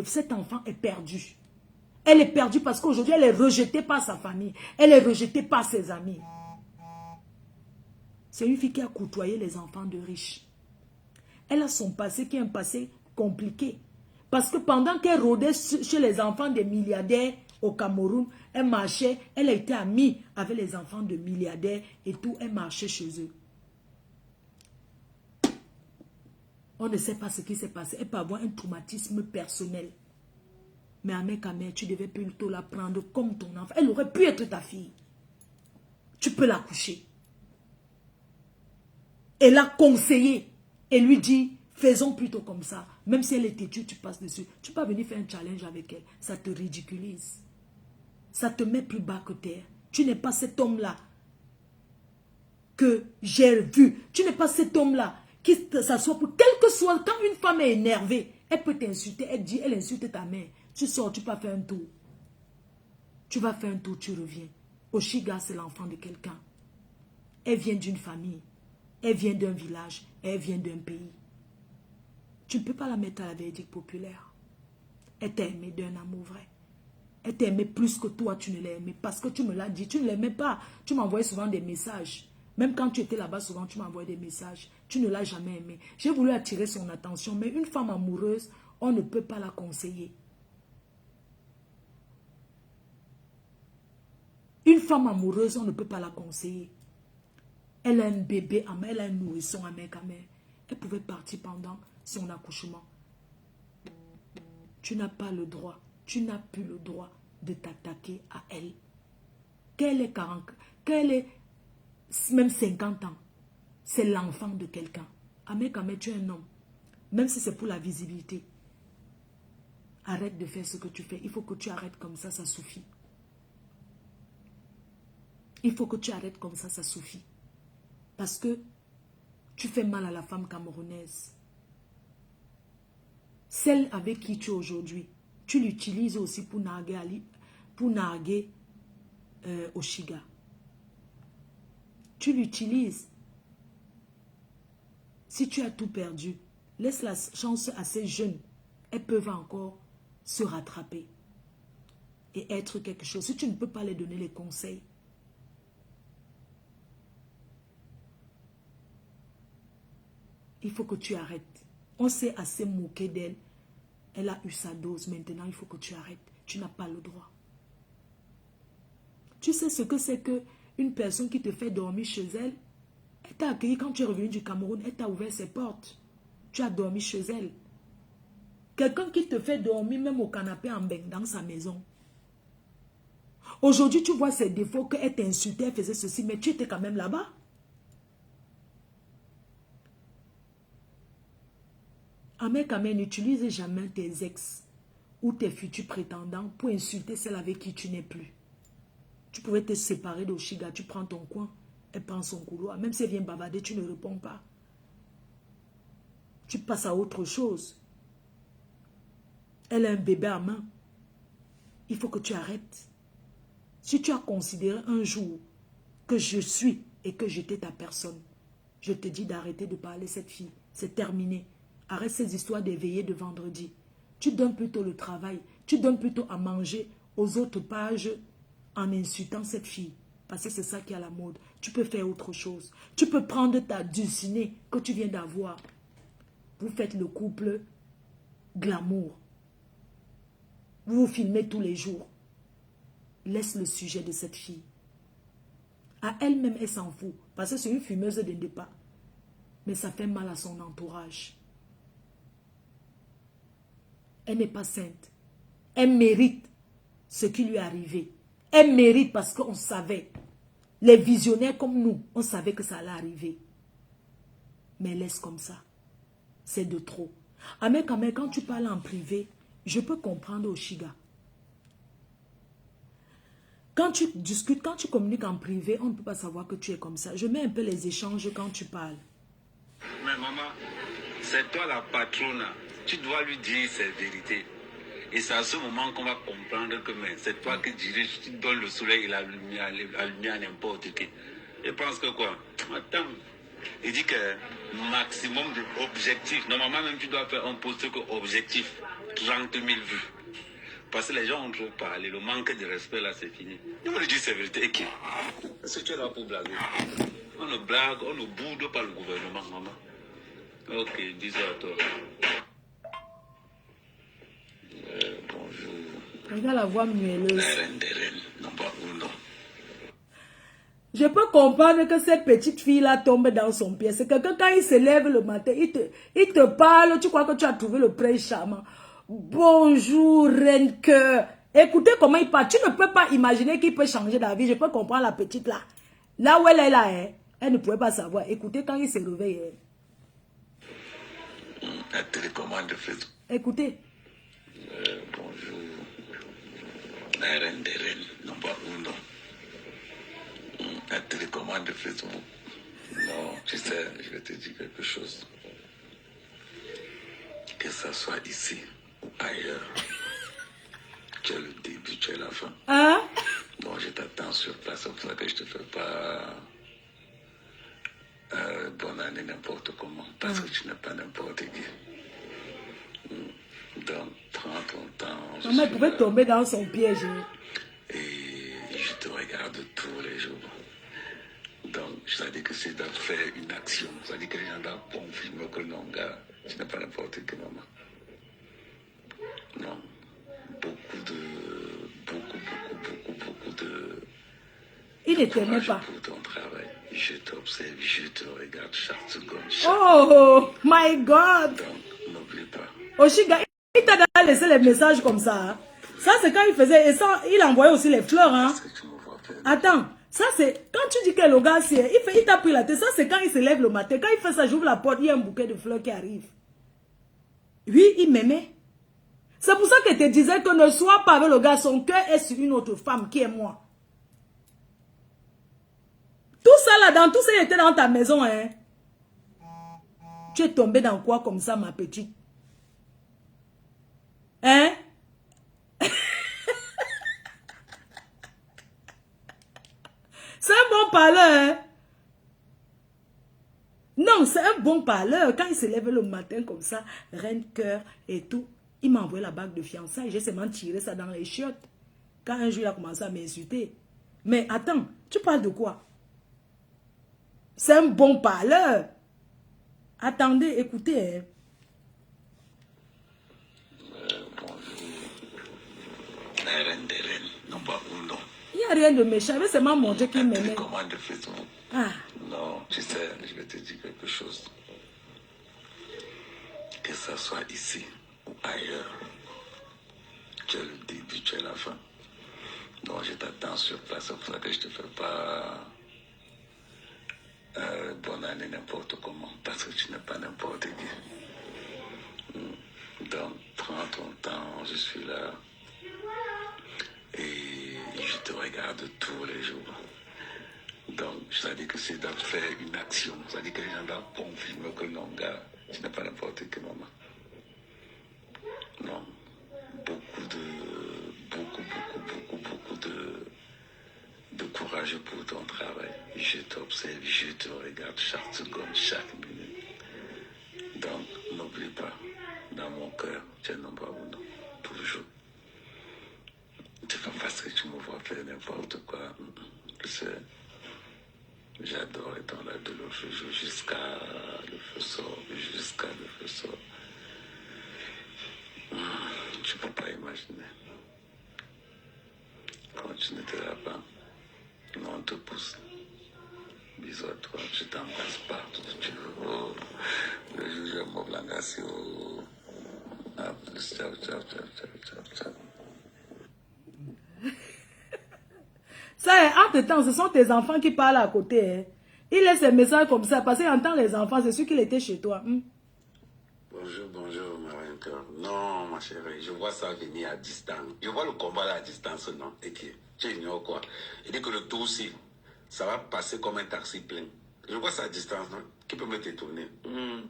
Cet enfant est perdu. Elle est perdue parce qu'aujourd'hui, elle est rejetée par sa famille. Elle est rejetée par ses amis. C'est une fille qui a côtoyé les enfants de riches. Elle a son passé qui est un passé compliqué. Parce que pendant qu'elle rôdait chez les enfants des milliardaires au Cameroun, elle marchait, elle a été amie avec les enfants de milliardaires et tout, elle marchait chez eux. On ne sait pas ce qui s'est passé. Elle peut avoir un traumatisme personnel. Mais Amé, tu devais plutôt la prendre comme ton enfant. Elle aurait pu être ta fille. Tu peux la coucher. Et la conseiller. Et lui dit, faisons plutôt comme ça. Même si elle est têtue, tu passes dessus. Tu peux pas venir faire un challenge avec elle. Ça te ridiculise. Ça te met plus bas que terre. Tu n'es pas cet homme-là que j'ai vu. Tu n'es pas cet homme-là qui s'assoit pour... Quel que soit, quand une femme est énervée, elle peut t'insulter. Elle dit, elle insulte ta mère. Tu sors, tu vas faire un tour. Tu vas faire un tour, tu reviens. Oshiga, c'est l'enfant de quelqu'un. Elle vient d'une famille. Elle vient d'un village. Elle vient d'un pays. Tu ne peux pas la mettre à la verdict populaire. Elle t'a aimé d'un amour vrai. Elle t'a aimé plus que toi, tu ne l'as aimé. Parce que tu me l'as dit, tu ne l'aimais pas. Tu m'envoyais souvent des messages. Même quand tu étais là-bas, souvent, tu m'envoyais des messages. Tu ne l'as jamais aimé. J'ai voulu attirer son attention. Mais une femme amoureuse, on ne peut pas la conseiller. Une femme amoureuse, on ne peut pas la conseiller. Elle a un bébé, elle a un nourrisson, elle pouvait partir pendant son accouchement. Tu n'as pas le droit, tu n'as plus le droit de t'attaquer à elle. Qu'elle ait même 50 ans, c'est l'enfant de quelqu'un. Tu es un homme, même si c'est pour la visibilité. Arrête de faire ce que tu fais. Il faut que tu arrêtes comme ça suffit. Il faut que tu arrêtes comme ça suffit. Parce que tu fais mal à la femme camerounaise. Celle avec qui tu es aujourd'hui, tu l'utilises aussi pour narguer Oshiga. Tu l'utilises. Si tu as tout perdu, laisse la chance à ces jeunes. Elles peuvent encore se rattraper et être quelque chose. Si tu ne peux pas les donner les conseils, il faut que tu arrêtes. On s'est assez moqué d'elle. Elle a eu sa dose. Maintenant, il faut que tu arrêtes. Tu n'as pas le droit. Tu sais ce que c'est qu'une personne qui te fait dormir chez elle, elle t'a accueilli quand tu es revenu du Cameroun, elle t'a ouvert ses portes. Tu as dormi chez elle. Quelqu'un qui te fait dormir même au canapé en bain dans sa maison. Aujourd'hui, tu vois ses défauts, qu'elle t'insultait, elle faisait ceci, mais tu étais quand même là-bas. N'utilise jamais tes ex ou tes futurs prétendants pour insulter celle avec qui tu n'es plus. Tu pouvais te séparer d'Oshiga, tu prends ton coin, elle prend son couloir. Même si elle vient bavarder, tu ne réponds pas. Tu passes à autre chose. Elle a un bébé à main. Il faut que tu arrêtes. Si tu as considéré un jour que je suis et que j'étais ta personne, je te dis d'arrêter de parler à cette fille. C'est terminé. Arrête ces histoires d'éveiller de vendredi. Tu donnes plutôt le travail. Tu donnes plutôt à manger aux autres pages en insultant cette fille. Parce que c'est ça qui est à la mode. Tu peux faire autre chose. Tu peux prendre ta dulcinée que tu viens d'avoir. Vous faites le couple glamour. Vous vous filmez tous les jours. Laisse le sujet de cette fille. À elle-même, elle s'en fout. Parce que c'est une fumeuse de départ. Mais ça fait mal à son entourage. Elle n'est pas sainte. Elle mérite ce qui lui est arrivé. Elle mérite parce qu'on savait. Les visionnaires comme nous, on savait que ça allait arriver. Mais laisse comme ça. C'est de trop. Quand tu parles en privé, je peux comprendre Oshiga. Quand tu discutes, quand tu communiques en privé, on ne peut pas savoir que tu es comme ça. Je mets un peu les échanges quand tu parles.
Mais maman, c'est toi la patronne. Tu dois lui dire ses vérités. Et c'est à ce moment qu'on va comprendre que c'est toi qui dirige, tu donnes le soleil et la lumière à n'importe qui. Je pense que quoi? Attends. Il dit que maximum d'objectifs. Normalement, même tu dois faire un post que objectif. 30 000 vues. Parce que les gens ont trop parlé. Le manque de respect là, c'est fini. Il va lui dire c'est vérité. Et qui? Est-ce que tu es là pour blaguer? On ne blague, on ne boude pas le gouvernement, maman. Ok, bisous à toi. Bonjour.
Regarde la voix mielleuse.
La reine des reines, non pas ou non.
Je peux comprendre que cette petite fille-là tombe dans son pied. C'est que quand il se lève le matin, il te parle, tu crois que tu as trouvé le prince charmant. Bonjour, reine cœur. Écoutez comment il parle. Tu ne peux pas imaginer qu'il peut changer d'avis. Je peux comprendre la petite là. Là où elle est là, hein, elle ne pouvait pas savoir. Écoutez quand il se réveille.
La télécommande de Facebook.
Écoutez.
Bonjour. La reine des reines, non pas ou non. La télécommande de Facebook. Non, tu sais, je vais te dire quelque chose. Que ça soit ici ou ailleurs, tu es le début, tu es la fin.
Hein?
Donc je t'attends sur place, c'est pour ça que je te fais pas bonne année n'importe comment, parce que tu n'es pas n'importe qui. Donc, prends ton temps.
Maman, elle pouvait tomber dans son piège.
Et je te regarde tous les jours. Donc, ça dit que c'est de faire une action. Ça dit que les gens doivent confirmer que non, gars, tu n'es pas n'importe qui, maman. Non. Beaucoup de...
Il ne t'aimait pas.
Pour ton travail. Je t'observe, je te regarde chaque seconde.
Oh my God.
Donc, n'oublie pas.
Oshiga, il t'a laissé les messages comme ça. Hein. Ça, c'est quand il faisait... Et ça, il envoyait aussi les fleurs. Hein. Attends. Ça, c'est... Quand tu dis que le gars, il t'a pris la tête. Ça, c'est quand il se lève le matin. Quand il fait ça, j'ouvre la porte, il y a un bouquet de fleurs qui arrive. Oui, il m'aimait. C'est pour ça que je te disais que ne sois pas avec le gars. Son cœur est sur une autre femme qui est moi. Tout ça là, dans tout ça, il était dans ta maison. Hein. Tu es tombé dans quoi comme ça, ma petite? Hein? C'est un bon parleur. Hein? Non, c'est un bon parleur. Quand il se lève le matin comme ça, reine cœur et tout, il m'a envoyé la bague de fiançailles. J'ai seulement tiré ça dans les chiottes. Quand un jour il a commencé à m'insulter. Mais attends, tu parles de quoi? C'est un bon parleur. Attendez, écoutez. Hein.
Bonjour. La reine des reines, non pas ou non.
Il n'y a rien de méchant. Il veut seulement montrer qu'il m'aimait.
Commande de Facebook.
Ah.
Non, tu sais, je vais te dire quelque chose. Que ça soit ici ou ailleurs, tu es le début, tu es la fin. Donc je t'attends sur place, c'est pour ça que je te fais pas bonne année n'importe comment, parce que tu n'es pas n'importe qui. Donc prends ton temps, je suis là. Et je te regarde tous les jours. Donc, ça dit que c'est de faire une action. Ça dit que les gens doivent confirmer que non, gars, tu n'es pas n'importe qui, maman. Non. Beaucoup de courage pour ton travail. Je t'observe, je te regarde chaque seconde, chaque minute. Donc, n'oublie pas, dans mon cœur, tu es number one, toujours. C'est pas parce que tu me vois faire n'importe quoi. J'adore être là de l'autre jour jusqu'à le feu sort, Tu peux pas imaginer. Quand tu n'étais là pas, non, on te pousse. Bisous à toi, je t'embrasse partout où tu veux. Oh, le jour je m'oblangasse. Oh. À plus, ciao.
Ça, entre-temps, ce sont tes enfants qui parlent à côté. Hein. Il laisse des messages comme ça parce qu'il entend les enfants. C'est sûr qu'il était chez toi.
Bonjour, ma reine. Non, ma chérie, je vois ça venir à distance. Je vois le combat là à distance, non? Et qui? Tu ignores quoi? Il dit que le dossier, ça va passer comme un taxi plein. Je vois sa distance, non? Qui peut me détourner?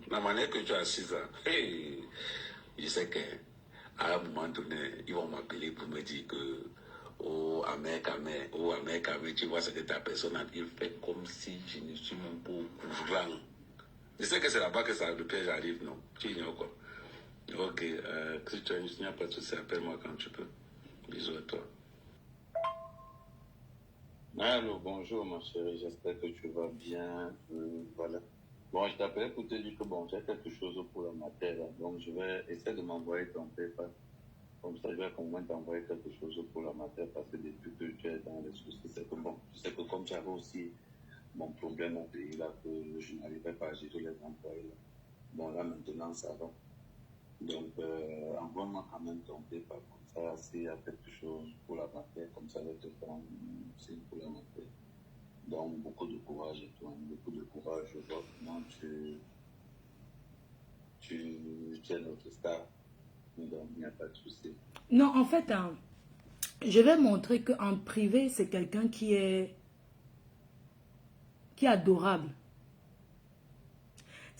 La manière que tu as assis là, hey, je sais qu'à un moment donné, ils vont m'appeler pour me dire que oh, Ahmed, tu vois ce que ta personne a dit, il fait comme si je ne suis même pas au courant. Je sais que c'est là-bas que ça, le piège arrive, non? Tu ignores quoi? Ok, si tu n'as pas de souci, appelle-moi quand tu peux. Bisous à toi.
Allô, bonjour ma chérie, j'espère que tu vas bien. Voilà. Bon, je t'appelais pour te dire que bon, j'ai quelque chose pour la matière, donc je vais essayer de m'envoyer ton PayPal. Comme ça, je vais au moins t'envoyer quelque chose pour la matière parce que depuis que tu es dans les soucis, c'est que bon, tu sais que comme j'avais aussi mon problème au pays là, que je n'arrivais pas à gérer les employés là. Bon, là maintenant ça va. Donc, envoie-moi quand même ton PayPal comme ça, s'il y a quelque chose pour la matière, comme ça, je vais te prendre aussi pour la matière. Donc, beaucoup de courage et toi, beaucoup de courage. Je vois comment tu es notre star. Donc, il n'y a pas de souci.
Non, en fait, hein, je vais montrer qu'en privé, c'est quelqu'un qui est adorable.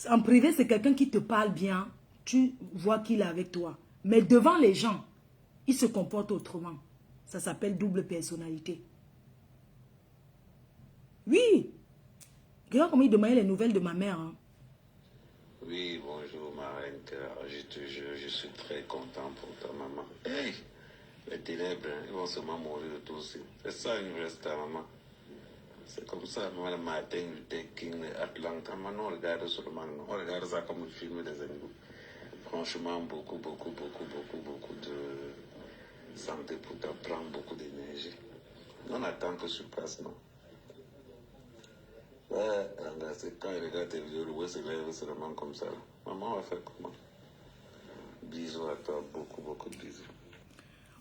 En privé, c'est quelqu'un qui te parle bien. Tu vois qu'il est avec toi. Mais devant les gens, il se comporte autrement. Ça s'appelle double personnalité. Oui. Regarde comment il demandait les nouvelles de ma mère. Hein.
Oui, bonjour ma reine. Je te jure, je suis très content pour ta maman. Hey, les ténèbres, ils vont seulement mourir de tous. C'est ça une vraie star, maman. C'est comme ça, moi, le matin, Luther King, Atlanta, maintenant on regarde seulement, on regarde ça comme un film des animaux. Franchement, beaucoup de santé pour t'apprendre, beaucoup d'énergie. On attend que tu passes, non? Ouais, c'est quand il regarde tes vidéos, le ouais se lève seulement comme ça. Maman va faire comment? Bisous à toi, beaucoup de bisous.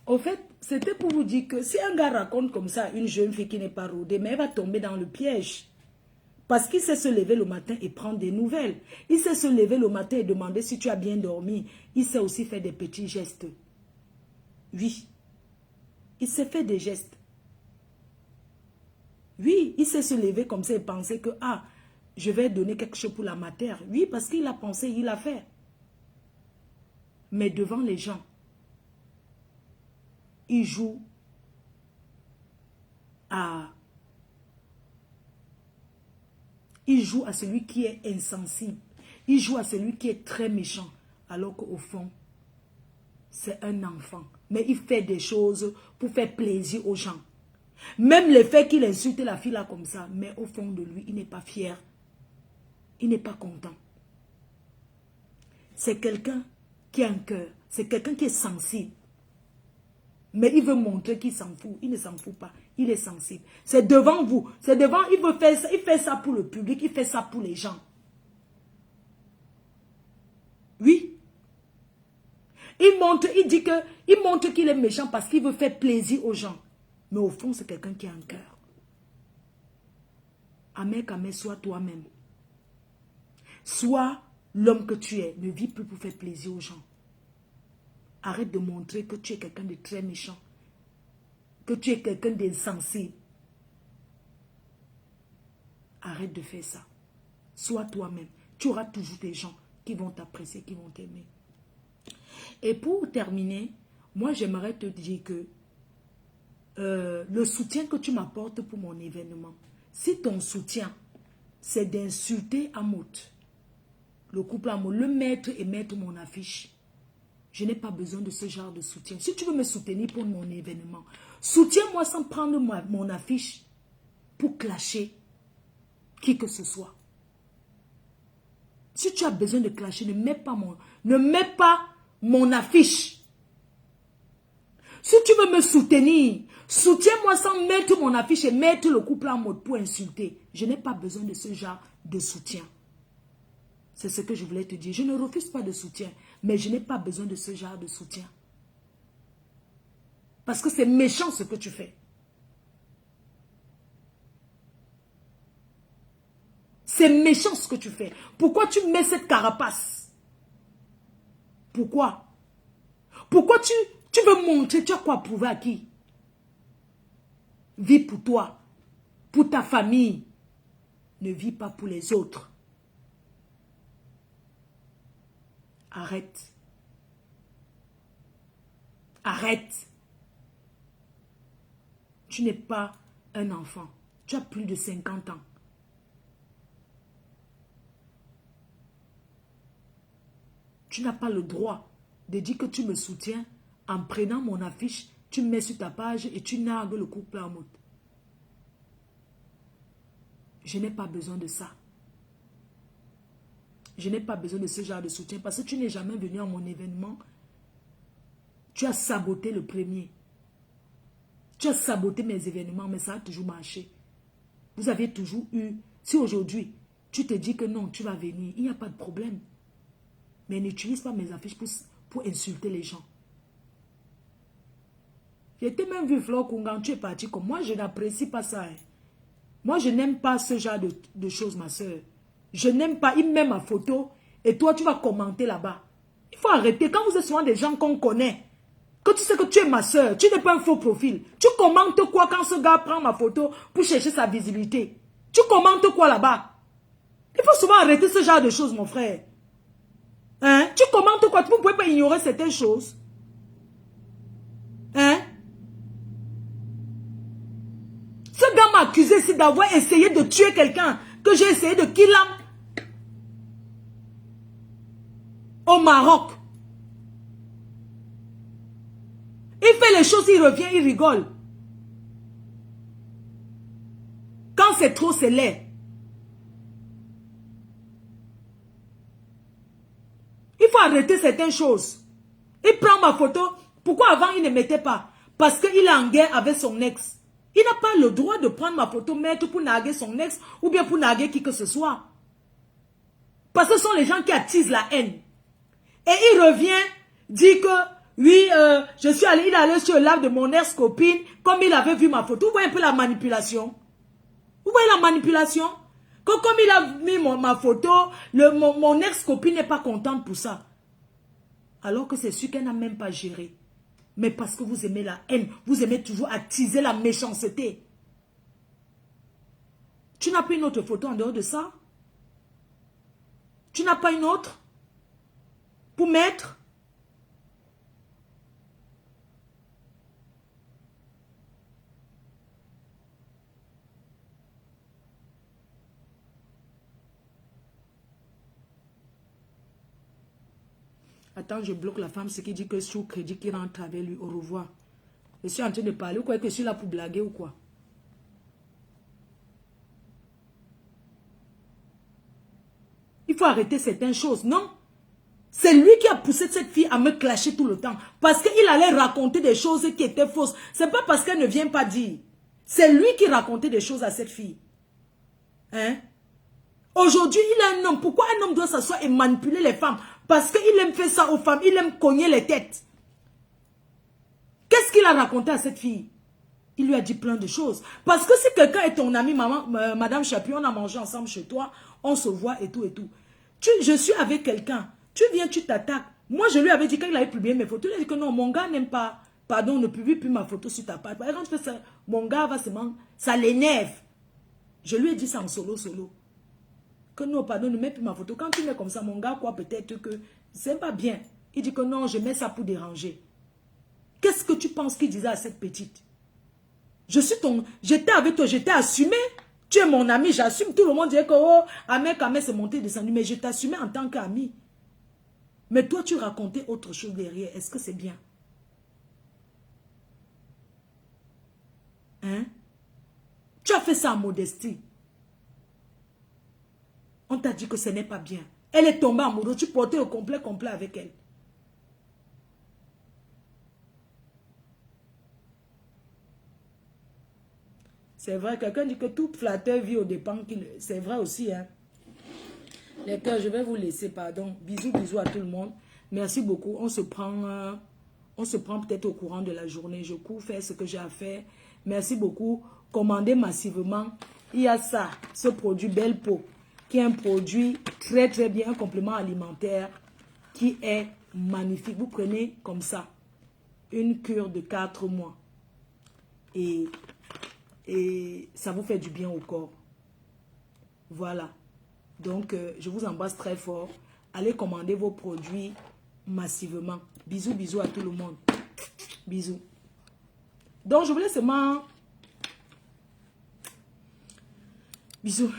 Au fait, c'était pour vous dire que si un gars raconte comme ça une jeune fille qui n'est pas rodée, mais elle va tomber dans le piège. Parce qu'il sait se lever le matin et prendre des nouvelles. Il sait se lever le matin et demander si tu as bien dormi. Il sait aussi faire des petits gestes. Oui. Il sait faire des gestes. Oui, il sait se lever comme ça et penser que, ah, je vais donner quelque chose pour la matière. Oui, parce qu'il a pensé, il a fait. Mais devant les gens, il joue à celui qui est insensible. Il joue à celui qui est très méchant. Alors qu'au fond, c'est un enfant. Mais il fait des choses pour faire plaisir aux gens. Même le fait qu'il insulte la fille là comme ça, mais au fond de lui, il n'est pas fier. Il n'est pas content. C'est quelqu'un qui a un cœur. C'est quelqu'un qui est sensible. Mais il veut montrer qu'il s'en fout. Il ne s'en fout pas. Il est sensible. C'est devant vous. C'est devant, il veut faire ça. Il fait ça pour le public. Il fait ça pour les gens. Oui. Il montre qu'il est méchant parce qu'il veut faire plaisir aux gens. Mais au fond, c'est quelqu'un qui a un cœur. Ahmed, sois toi-même. Sois l'homme que tu es. Ne vis plus pour faire plaisir aux gens. Arrête de montrer que tu es quelqu'un de très méchant. Que tu es quelqu'un d'insensible. Arrête de faire ça. Sois toi-même. Tu auras toujours des gens qui vont t'apprécier, qui vont t'aimer. Et pour terminer, moi j'aimerais te dire que le soutien que tu m'apportes pour mon événement, si ton soutien, c'est d'insulter Amout, le couple Amout, le mettre et mettre mon affiche, je n'ai pas besoin de ce genre de soutien. Si tu veux me soutenir pour mon événement, soutiens-moi sans prendre mon affiche pour clasher qui que ce soit. Si tu as besoin de clasher, ne mets pas mon affiche. Si tu veux me soutenir, soutiens-moi sans mettre mon affiche et mettre le couple en mode pour insulter. Je n'ai pas besoin de ce genre de soutien. C'est ce que je voulais te dire. Je ne refuse pas de soutien, mais je n'ai pas besoin de ce genre de soutien. Parce que c'est méchant ce que tu fais. C'est méchant ce que tu fais. Pourquoi tu mets cette carapace? Pourquoi? Pourquoi tu veux montrer? Tu as quoi prouver à qui? Vis pour toi, pour ta famille. Ne vis pas pour les autres. Arrête. Arrête. Tu n'es pas un enfant. Tu as plus de 50 ans. Tu n'as pas le droit de dire que tu me soutiens en prenant mon affiche, tu me mets sur ta page et tu nargues le couple en mode. Je n'ai pas besoin de ça. Je n'ai pas besoin de ce genre de soutien parce que tu n'es jamais venu à mon événement. Tu as saboté le premier. Tu as saboté mes événements, mais ça a toujours marché. Vous avez toujours eu... Si aujourd'hui, tu te dis que non, tu vas venir, il n'y a pas de problème. Mais n'utilise pas mes affiches pour insulter les gens. J'ai été même vu, Flore Kungan, tu es parti comme moi, je n'apprécie pas ça. Hein. Moi, je n'aime pas ce genre de choses, ma soeur. Je n'aime pas, il met ma photo et toi, tu vas commenter là-bas. Il faut arrêter. Quand vous êtes souvent des gens qu'on connaît, que tu sais que tu es ma soeur, tu n'es pas un faux profil. Tu commentes quoi quand ce gars prend ma photo pour chercher sa visibilité? Tu commentes quoi là-bas? Il faut souvent arrêter ce genre de choses, mon frère. Hein? Tu commentes quoi? Tu ne pouvez pas ignorer certaines choses. Hein? Ce gars m'a accusé ici d'avoir essayé de tuer quelqu'un que j'ai essayé de kill au Maroc. Il fait les choses, il revient, il rigole. Quand c'est trop, c'est laid. Il faut arrêter certaines choses. Il prend ma photo. Pourquoi avant il ne mettait pas? Parce qu'il est en guerre avec son ex. Il n'a pas le droit de prendre ma photo, mettre pour narguer son ex ou bien pour narguer qui que ce soit. Parce que ce sont les gens qui attisent la haine. Et il revient, dit que oui, je suis allé, il est allé sur le live de mon ex-copine, comme il avait vu ma photo. Vous voyez un peu la manipulation? Vous voyez la manipulation? Que comme il a mis ma photo, mon ex-copine n'est pas contente pour ça. Alors que c'est sûr qu'elle n'a même pas géré. Mais parce que vous aimez la haine, vous aimez toujours attiser la méchanceté. Tu n'as pas une autre photo en dehors de ça? Tu n'as pas une autre pour mettre? Attends, je bloque la femme, ce qui dit que sous crédit qui rentre avec lui. Au revoir. Je suis en train de parler. Ou quoi que je suis là pour blaguer ou quoi? Il faut arrêter certaines choses, non? C'est lui qui a poussé cette fille à me clasher tout le temps. Parce qu'il allait raconter des choses qui étaient fausses. C'est pas parce qu'elle ne vient pas dire. C'est lui qui racontait des choses à cette fille. Hein? Aujourd'hui, il est un homme. Pourquoi un homme doit s'asseoir et manipuler les femmes? Parce qu'il aime faire ça aux femmes. Il aime cogner les têtes. Qu'est-ce qu'il a raconté à cette fille? Il lui a dit plein de choses. Parce que si quelqu'un est ton ami, Madame Chapuis, on a mangé ensemble chez toi, on se voit et tout et tout. Je suis avec quelqu'un. Tu viens, tu t'attaques. Moi, je lui avais dit quand il avait publié mes photos, il a dit que non, mon gars n'aime pas. Pardon, ne publie plus ma photo sur ta page. Par exemple, mon gars va se manquer. Ça l'énerve. Je lui ai dit ça en solo. Que non, pardon, ne mets plus ma photo. Quand tu mets comme ça, mon gars, quoi, peut-être que c'est pas bien. Il dit que non, je mets ça pour déranger. Qu'est-ce que tu penses qu'il disait à cette petite? J'étais avec toi, j'étais assumé. Tu es mon ami, j'assume. Tout le monde dirait que, oh, Ahmed s'est monté, descendu. Mais je t'assumais en tant qu'ami. Mais toi, tu racontais autre chose derrière. Est-ce que c'est bien? Hein? Tu as fait ça en modestie. On t'a dit que ce n'est pas bien. Elle est tombée amoureuse. Tu portais le complet avec elle. C'est vrai, quelqu'un dit que tout flatteur vit au dépens qu'il... C'est vrai aussi, hein. Les cœurs, je vais vous laisser, pardon. Bisous à tout le monde. Merci beaucoup. On se prend peut-être au courant de la journée. Je cours faire ce que j'ai à faire. Merci beaucoup. Commandez massivement. Il y a ça, ce produit Belle Peau, qui est un produit très très bien, un complément alimentaire qui est magnifique. Vous prenez comme ça, une cure de 4 mois. Et et ça vous fait du bien au corps. Voilà. Donc, je vous embrasse très fort. Allez commander vos produits massivement. Bisous, bisous à tout le monde. Bisous. Donc, je voulais seulement... Bisous.